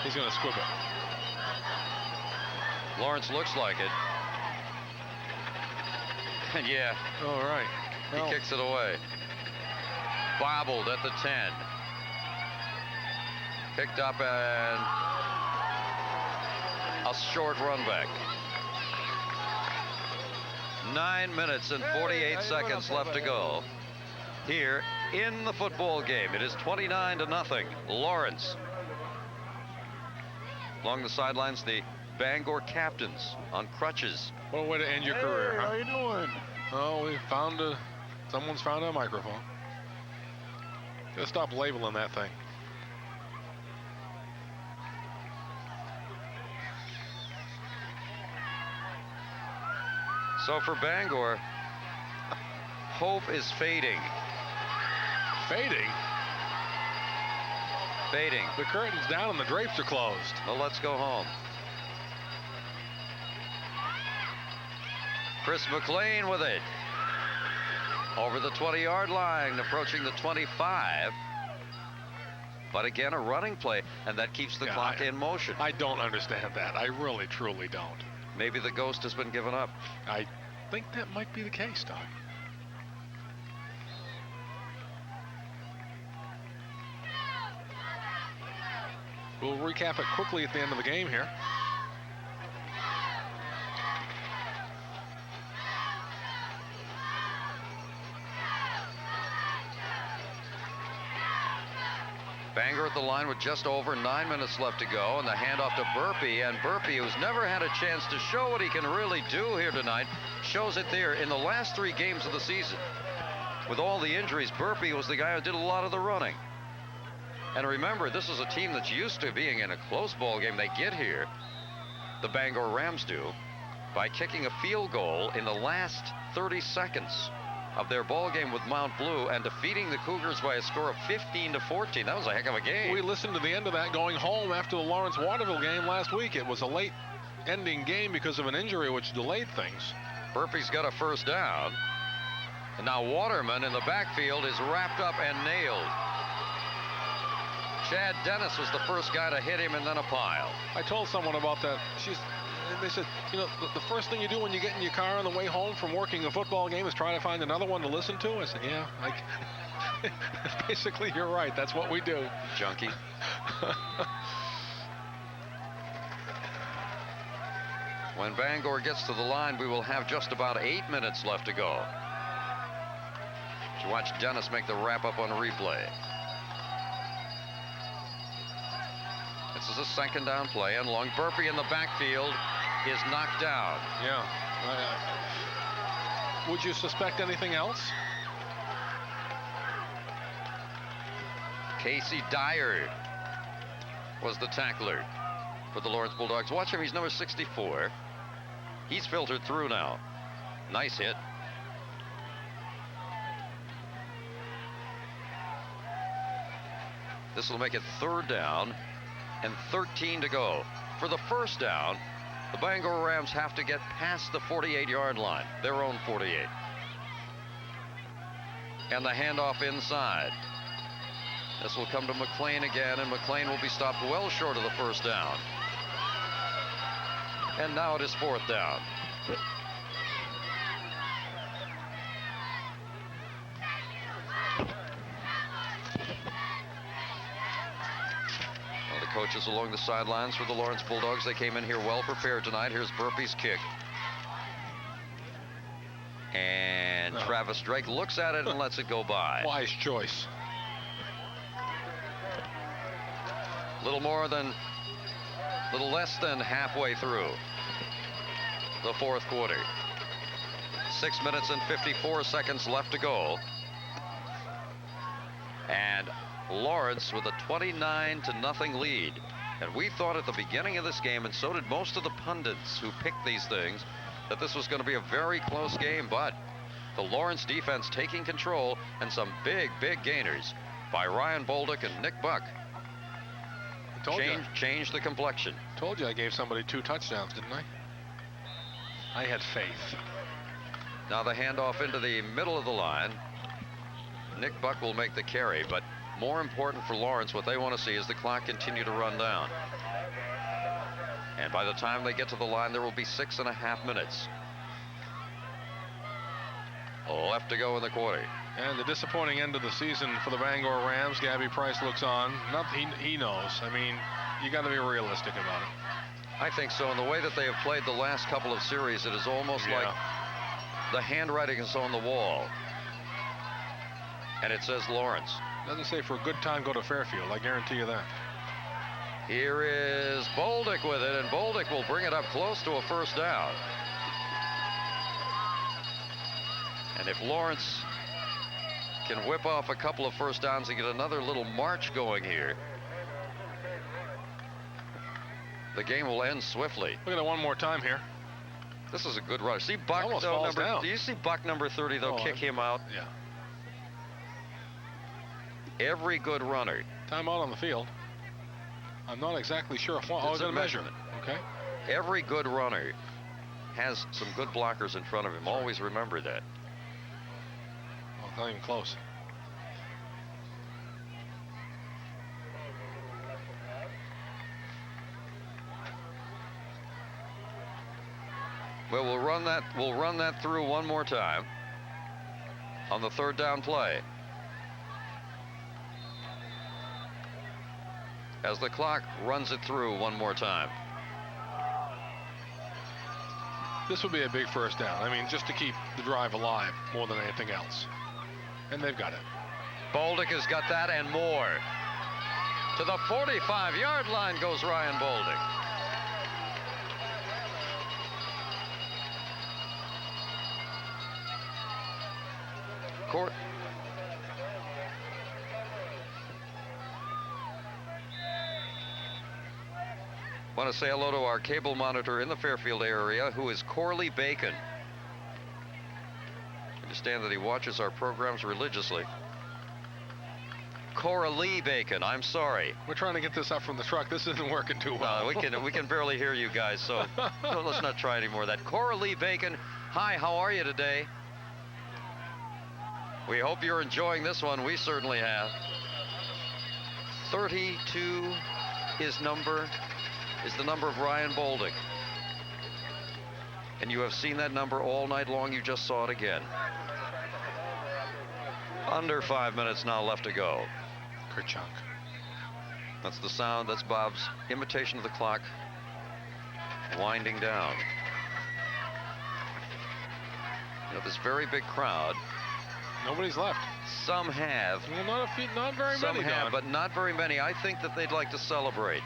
He's going to squib it. Lawrence looks like it. And yeah. All right. He kicks it away. Bobbled at the 10. Picked up and a short run back. 9 minutes and 48 seconds left to go here in the football game. It is 29-0. Lawrence. Along the sidelines, the Bangor captains on crutches. What a way to end your career, huh? How you doing? Oh, we found someone's found a microphone. Gotta stop labeling that thing. So for Bangor, hope is fading. Fading? Fading. The curtain's down and the drapes are closed. Well, let's go home. Chris McLean with it. Over the 20-yard line, approaching the 25. But again, a running play, and that keeps the clock in motion. I don't understand that. I really, truly don't. Maybe the ghost has been given up. I think that might be the case, Doc. We'll recap it quickly at the end of the game here. Bangor at the line with just over 9 minutes left to go, and the handoff to Burpee. And Burpee, who's never had a chance to show what he can really do here tonight, shows it there in the last 3 games of the season. With all the injuries, Burpee was the guy who did a lot of the running. And remember, this is a team that's used to being in a close ball game. They get here, the Bangor Rams do, by kicking a field goal in the last 30 seconds of their ball game with Mount Blue and defeating the Cougars by a score of 15-14. That was a heck of a game. We listened to the end of that going home after the Lawrence-Waterville game last week. It was a late ending game because of an injury which delayed things. Burpee's got a first down. And now Waterman in the backfield is wrapped up and nailed. Chad Dennis was the first guy to hit him, and then a pile. I told someone about that. They said, you know, the first thing you do when you get in your car on the way home from working a football game is try to find another one to listen to. I said, yeah, basically you're right. That's what we do. Junkie. When Bangor gets to the line, we will have just about 8 minutes left to go. You watch Dennis make the wrap up on a replay. This is a second down play, and long Burpee in the backfield is knocked down. Yeah. Would you suspect anything else? Casey Dyer was the tackler for the Lawrence Bulldogs. Watch him, he's number 64. He's filtered through now. Nice hit. This will make it 3rd down and 13 to go. For the first down, the Bangor Rams have to get past the 48-yard line, their own 48. And the handoff inside. This will come to McLean again, and McLean will be stopped well short of the first down. And now it is 4th down. coaches along the sidelines for the Lawrence Bulldogs. They came in here well prepared tonight. Here's Burpee's kick. And Travis Drake looks at it and lets it go by. Wise choice. Little less than halfway through the fourth quarter. 6 minutes and 54 seconds left to go. And Lawrence with a 29-0 lead. And we thought at the beginning of this game, and so did most of the pundits who picked these things, that this was going to be a very close game. But the Lawrence defense taking control, and some big gainers by Ryan Bolduc and Nick Buck changed the complexion. Told you I gave somebody 2 touchdowns, didn't I? I had faith. Now the handoff into the middle of the line. Nick Buck will make the carry, but more important for Lawrence, what they want to see is the clock continue to run down. And by the time they get to the line, there will be 6.5 minutes left to go in the quarter. And the disappointing end of the season for the Bangor Rams. Gabby Price looks on. He knows. I mean, you got to be realistic about it. I think so. And the way that they have played the last couple of series, it is almost like the handwriting is on the wall. And it says Lawrence. Doesn't say for a good time go to Fairfield. I guarantee you that. Here is Bolduc with it, and Bolduc will bring it up close to a first down. And if Lawrence can whip off a couple of first downs and get another little march going here, the game will end swiftly. Look at it one more time here. This is a good rush. See Buck, almost though, falls down. do you see Buck number 30, though, kick him out? Yeah. Every good runner. Timeout on the field. I'm not exactly sure if it's a measurement. Okay. Every good runner has some good blockers in front of him. Always remember that. Oh, not even close. Well, we'll run that through one more time on the third down play. As the clock runs it through one more time. This would be a big first down. I mean, just to keep the drive alive more than anything else. And they've got it. Bolduc has got that and more. To the 45-yard line goes Ryan Bolduc. Want to say hello to our cable monitor in the Fairfield area, who is Corley Bacon. I understand that he watches our programs religiously. Coralie Bacon, I'm sorry. We're trying to get this up from the truck. This isn't working too well. We can barely hear you guys, so let's not try any more of that. Coralie Bacon, hi, how are you today? We hope you're enjoying this one. We certainly have. 32 is the number of Ryan Bolduc. And you have seen that number all night long. You just saw it again. Under 5 minutes now left to go. Kerchunk. That's the sound. That's Bob's imitation of the clock winding down. You know, this very big crowd. Nobody's left. Some have. Well, not very many. Some have, but not very many. I think that they'd like to celebrate.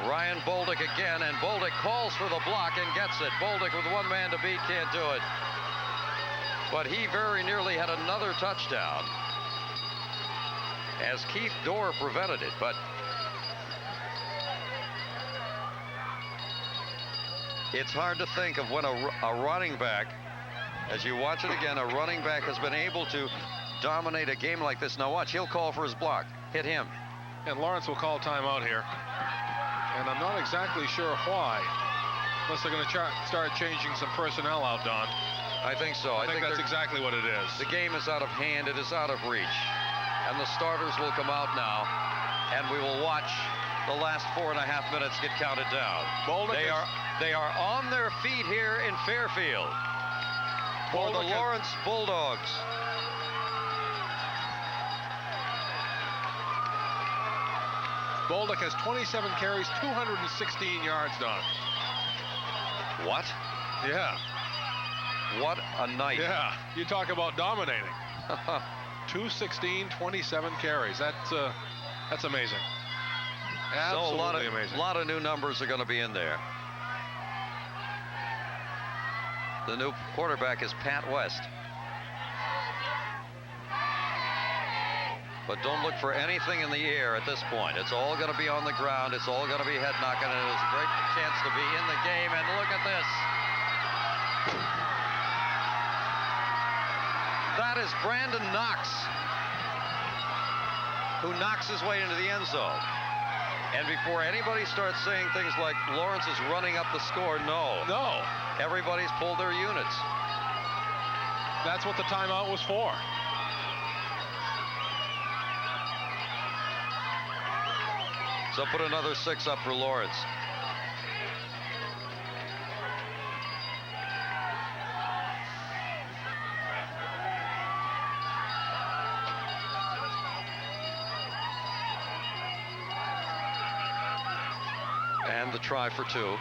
Ryan Bolduc again, and Bolduc calls for the block and gets it. Bolduc with one man to beat, can't do it. But he very nearly had another touchdown as Keith Dorr prevented it. But it's hard to think of when a running back, as you watch it again, a running back has been able to dominate a game like this. Now watch, he'll call for his block. Hit him. And Lawrence will call timeout here. And I'm not exactly sure why, unless they're going to start changing some personnel out, Don. I think so. I think that's exactly what it is. The game is out of hand. It is out of reach. And the starters will come out now, and we will watch the last 4.5 minutes get counted down. They are on their feet here in Fairfield for the Lawrence Bulldogs. Bolduc has 27 carries, 216 yards, Don. What? Yeah. What a night. Yeah, you talk about dominating. 216, 27 carries. That's amazing. Absolutely amazing. A lot of new numbers are going to be in there. The new quarterback is Pat West. But don't look for anything in the air at this point. It's all going to be on the ground. It's all going to be head knocking, and it's a great chance to be in the game. And look at this. That is Brandon Knox, who knocks his way into the end zone. And before anybody starts saying things like Lawrence is running up the score, no. No. Everybody's pulled their units. That's what the timeout was for. So put another 6 up for Lawrence. And the try for 2.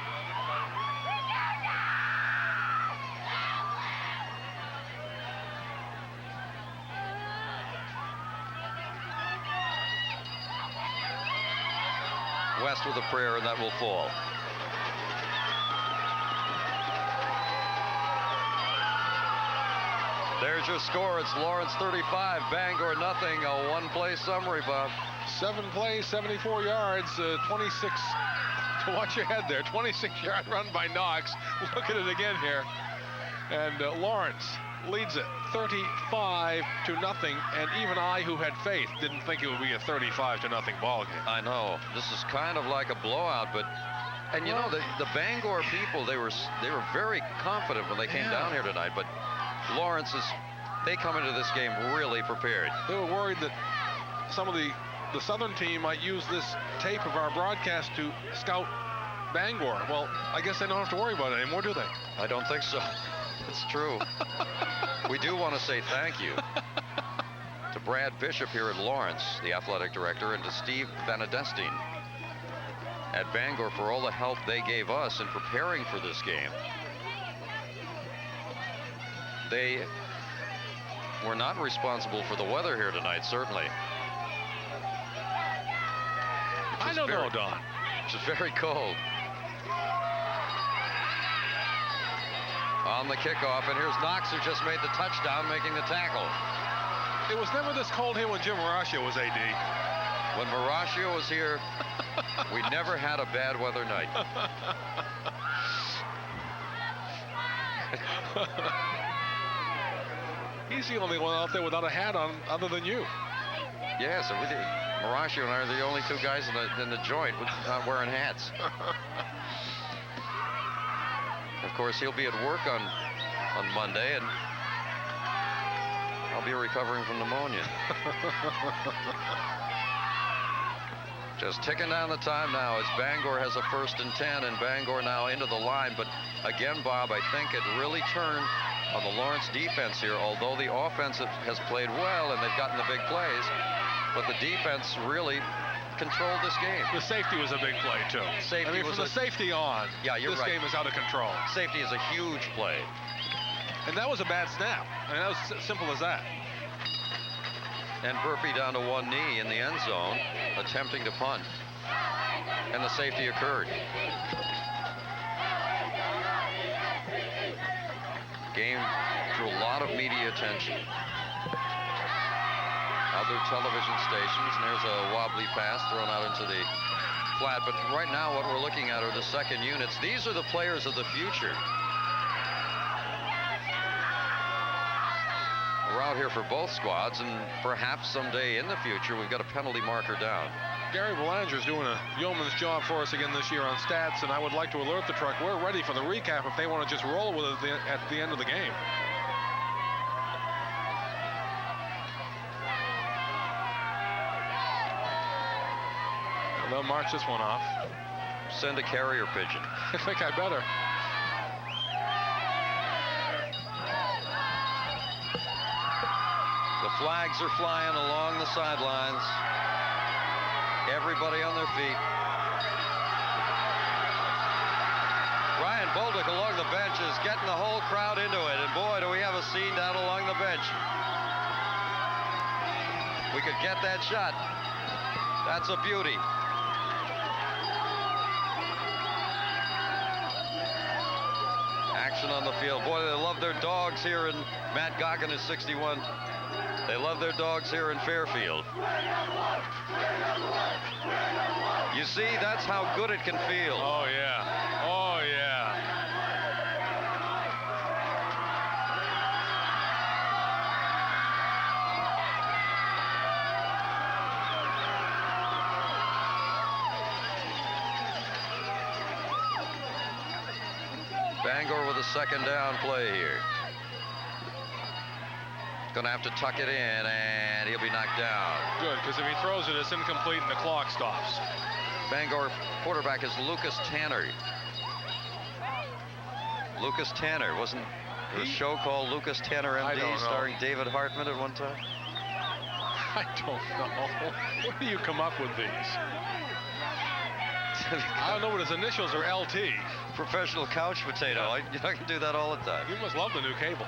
West with a prayer, and that will fall. There's your score. It's Lawrence 35, Bangor nothing. A one-play summary, Bob. 7 plays, 74 yards, 26. To watch your head there. 26-yard run by Knox. Look at it again here. And Lawrence leads it 35-0, and even I, who had faith, didn't think it would be a 35-0 ball game. I know. This is kind of like a blowout, but and you know the Bangor people, they were very confident when they came down here tonight, but Lawrence they come into this game really prepared. They were worried that some of the Southern team might use this tape of our broadcast to scout Bangor. Well, I guess they don't have to worry about it anymore, do they? I don't think so. It's true. We do want to say thank you to Brad Bishop here at Lawrence, the athletic director, and to Steve Vanadestine at Bangor for all the help they gave us in preparing for this game. They were not responsible for the weather here tonight, certainly. I don't know, Don. It's very cold. On the kickoff, and here's Knox, who just made the touchdown, making the tackle. It was never this cold here when Jim Marascio was AD. When Marascio was here, we never had a bad weather night. He's the only one out there without a hat on other than you. Yes, and we did. Marascio and I are the only 2 guys in the joint with not wearing hats. Of course, he'll be at work on Monday, and I'll be recovering from pneumonia. Just ticking down the time now as Bangor has a 1st and 10, and Bangor now into the line. But again, Bob, I think it really turned on the Lawrence defense here, although the offense has played well and they've gotten the big plays, but the defense really controlled this game. The safety was a big play, too. Safety from the safety on, you're this right. game is out of control. Safety is a huge play. And that was a bad snap. I mean, that was simple as that. And Burpee down to one knee in the end zone, attempting to punt. And the safety occurred. Game drew a lot of media attention. Other television stations, and there's a wobbly pass thrown out into the flat. But right now what we're looking at are the second units. These are the players of the future. We're out here for both squads, and perhaps someday in the future we've got a penalty marker down. Gary Belanger's doing a yeoman's job for us again this year on stats, and I would like to alert the truck. We're ready for the recap if they want to just roll with it at the end of the game. They'll march this one off. Send a carrier pigeon. I think I better. The flags are flying along the sidelines. Everybody on their feet. Ryan Bolduc along the bench is getting the whole crowd into it. And boy, do we have a scene down along the bench. We could get that shot. That's a beauty. Action on the field. Boy, they love their dogs here in Matt Goggin is 61. They love their dogs here in Fairfield. You see, that's how good it can feel. Oh, yeah. Oh, yeah. Bangor with a second down play here. Going to have to tuck it in, and he'll be knocked down. Good, because if he throws it, it's incomplete and the clock stops. Bangor quarterback is Lucas Tanner. Lucas Tanner, wasn't there a show called Lucas Tanner MD starring David Hartman at one time? I don't know. Where do you come up with these? I don't know what his initials are. LT. Professional couch potato. I can do that all the time. You must love the new cable.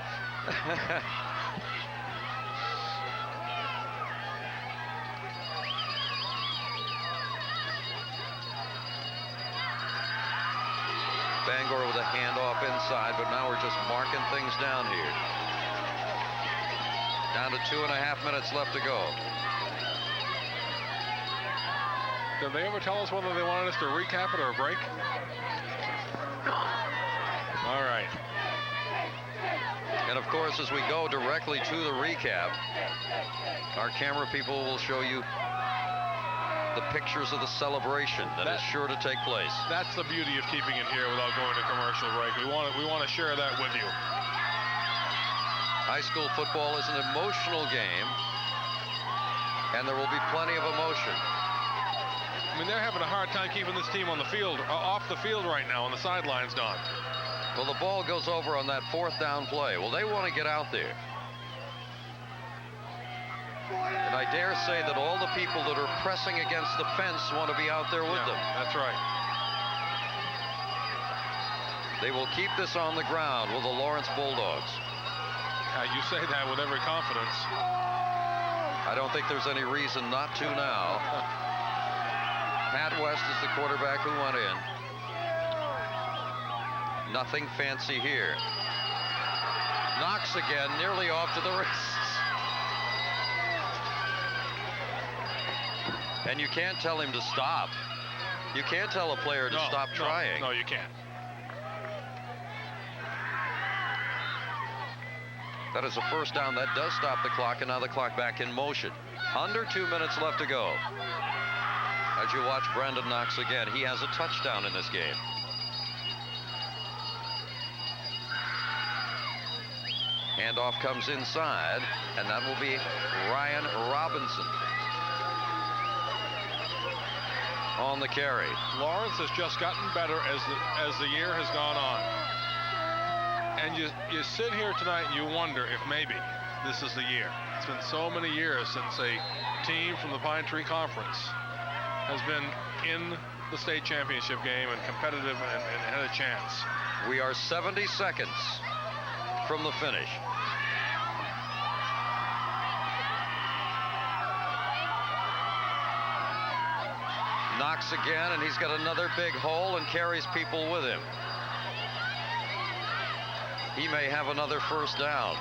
Bangor with a handoff inside, but now we're just marking things down here. Down to 2.5 minutes left to go. Did they ever tell us whether they wanted us to recap it or a break? All right. And of course, as we go directly to the recap, our camera people will show you the pictures of the celebration that is sure to take place. That's the beauty of keeping it here without going to commercial break. We want to share that with you. High school football is an emotional game, and there will be plenty of emotion. I mean, they're having a hard time keeping this team on the field, off the field right now, on the sidelines, Don. Well, the ball goes over on that 4th down play. Well, they want to get out there. And I dare say that all the people that are pressing against the fence want to be out there with them. That's right. They will keep this on the ground with the Lawrence Bulldogs. You say that with every confidence. I don't think there's any reason not to now. Pat West is the quarterback who went in. Nothing fancy here. Knox again, nearly off to the wrists. And you can't tell him to stop. You can't tell a player to stop trying. No, you can't. That is a first down. That does stop the clock, and now the clock back in motion. Under 2 minutes left to go. As you watch Brandon Knox again, he has a touchdown in this game. Handoff comes inside, and that will be Ryan Robinson on the carry. Lawrence has just gotten better as the year has gone on. And you sit here tonight and you wonder if maybe this is the year. It's been so many years since a team from the Pine Tree Conference has been in the state championship game and competitive and had a chance. We are 70 seconds from the finish. Knox again, and he's got another big hole and carries people with him. He may have another first down.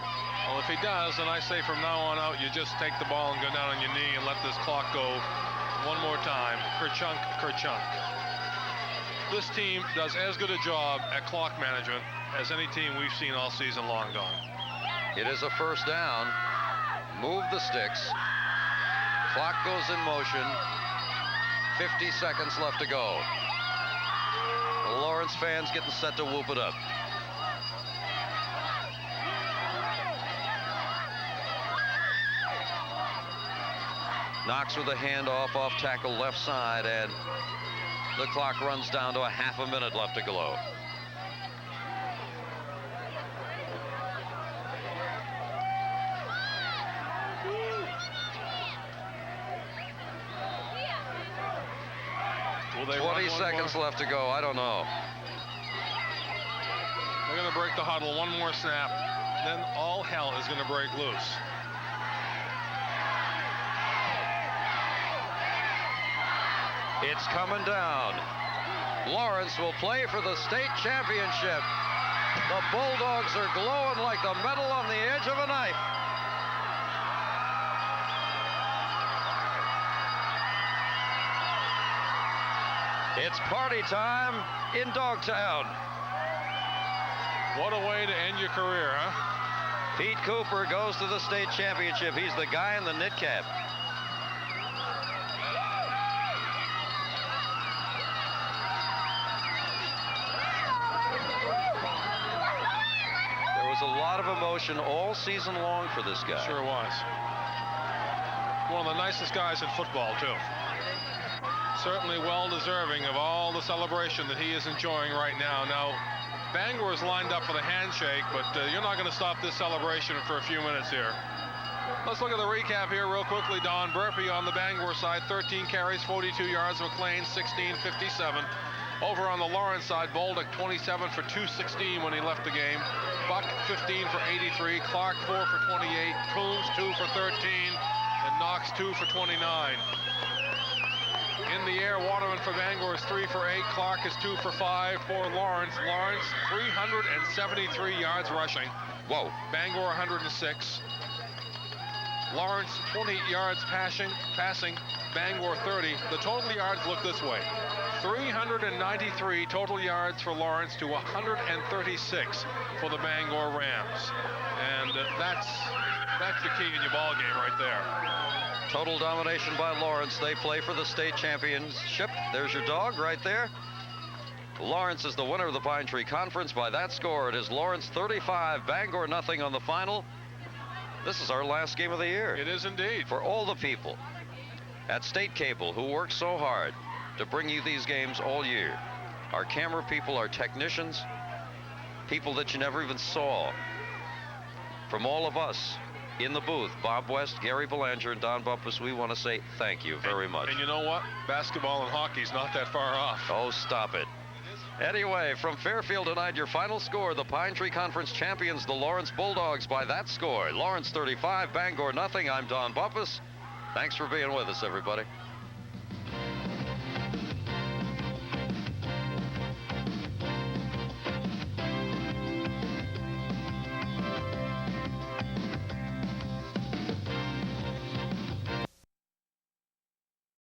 Well, if he does, then I say from now on out, you just take the ball and go down on your knee and let this clock go one more time. Kerchunk, kerchunk. This team does as good a job at clock management as any team we've seen all season long, Don. It is a first down. Move the sticks. Clock goes in motion. 50 seconds left to go. The Lawrence fans getting set to whoop it up. Knox with a handoff off tackle left side, and the clock runs down to a half a minute left to go. Will they 20 seconds left to go. I don't know. They're going to break the huddle. One more snap. Then all hell is going to break loose. It's coming down. Lawrence will play for the state championship. The Bulldogs are glowing like the metal on the edge of a knife. It's party time in Dogtown. What a way to end your career, huh? Pete Cooper goes to the state championship. He's the guy in the knit cap. There was a lot of emotion all season long for this guy. Sure was. One of the nicest guys in football, too. Certainly well deserving of all the celebration that he is enjoying right now. Now, Bangor is lined up for the handshake, but you're not going to stop this celebration for a few minutes here. Let's look at the recap here real quickly, Don. Burpee on the Bangor side, 13 carries, 42 yards. McLean, 16-57. Over on the Lawrence side, Bolduc, 27 for 216 when he left the game. Buck, 15 for 83. Clark, 4 for 28. Coombs, 2 for 13. And Knox, 2 for 29. In the air, Waterman for Bangor is 3 for 8. Clark is 2 for 5 for Lawrence. Lawrence, 373 yards rushing. Whoa. Bangor, 106. Lawrence, 28 yards passing. Bangor, 30. The total yards look this way. 393 total yards for Lawrence to 136 for the Bangor Rams. And that's the key in your ball game right there. Total domination by Lawrence. They play for the state championship. There's your dog right there. Lawrence is the winner of the Pine Tree Conference by that score. It is Lawrence 35, Bangor nothing on the final. This is our last game of the year. It is indeed. For all the people at State Cable who work so hard to bring you these games all year. Our camera people, our technicians, people that you never even saw. From all of us in the booth, Bob West, Gary Belanger, and Don Bumpus, we want to say thank you very much. And you know what? Basketball and hockey's not that far off. Oh, stop it. Anyway, from Fairfield tonight, your final score, the Pine Tree Conference champions, the Lawrence Bulldogs, by that score. Lawrence 35, Bangor nothing. I'm Don Bumpus. Thanks for being with us, everybody.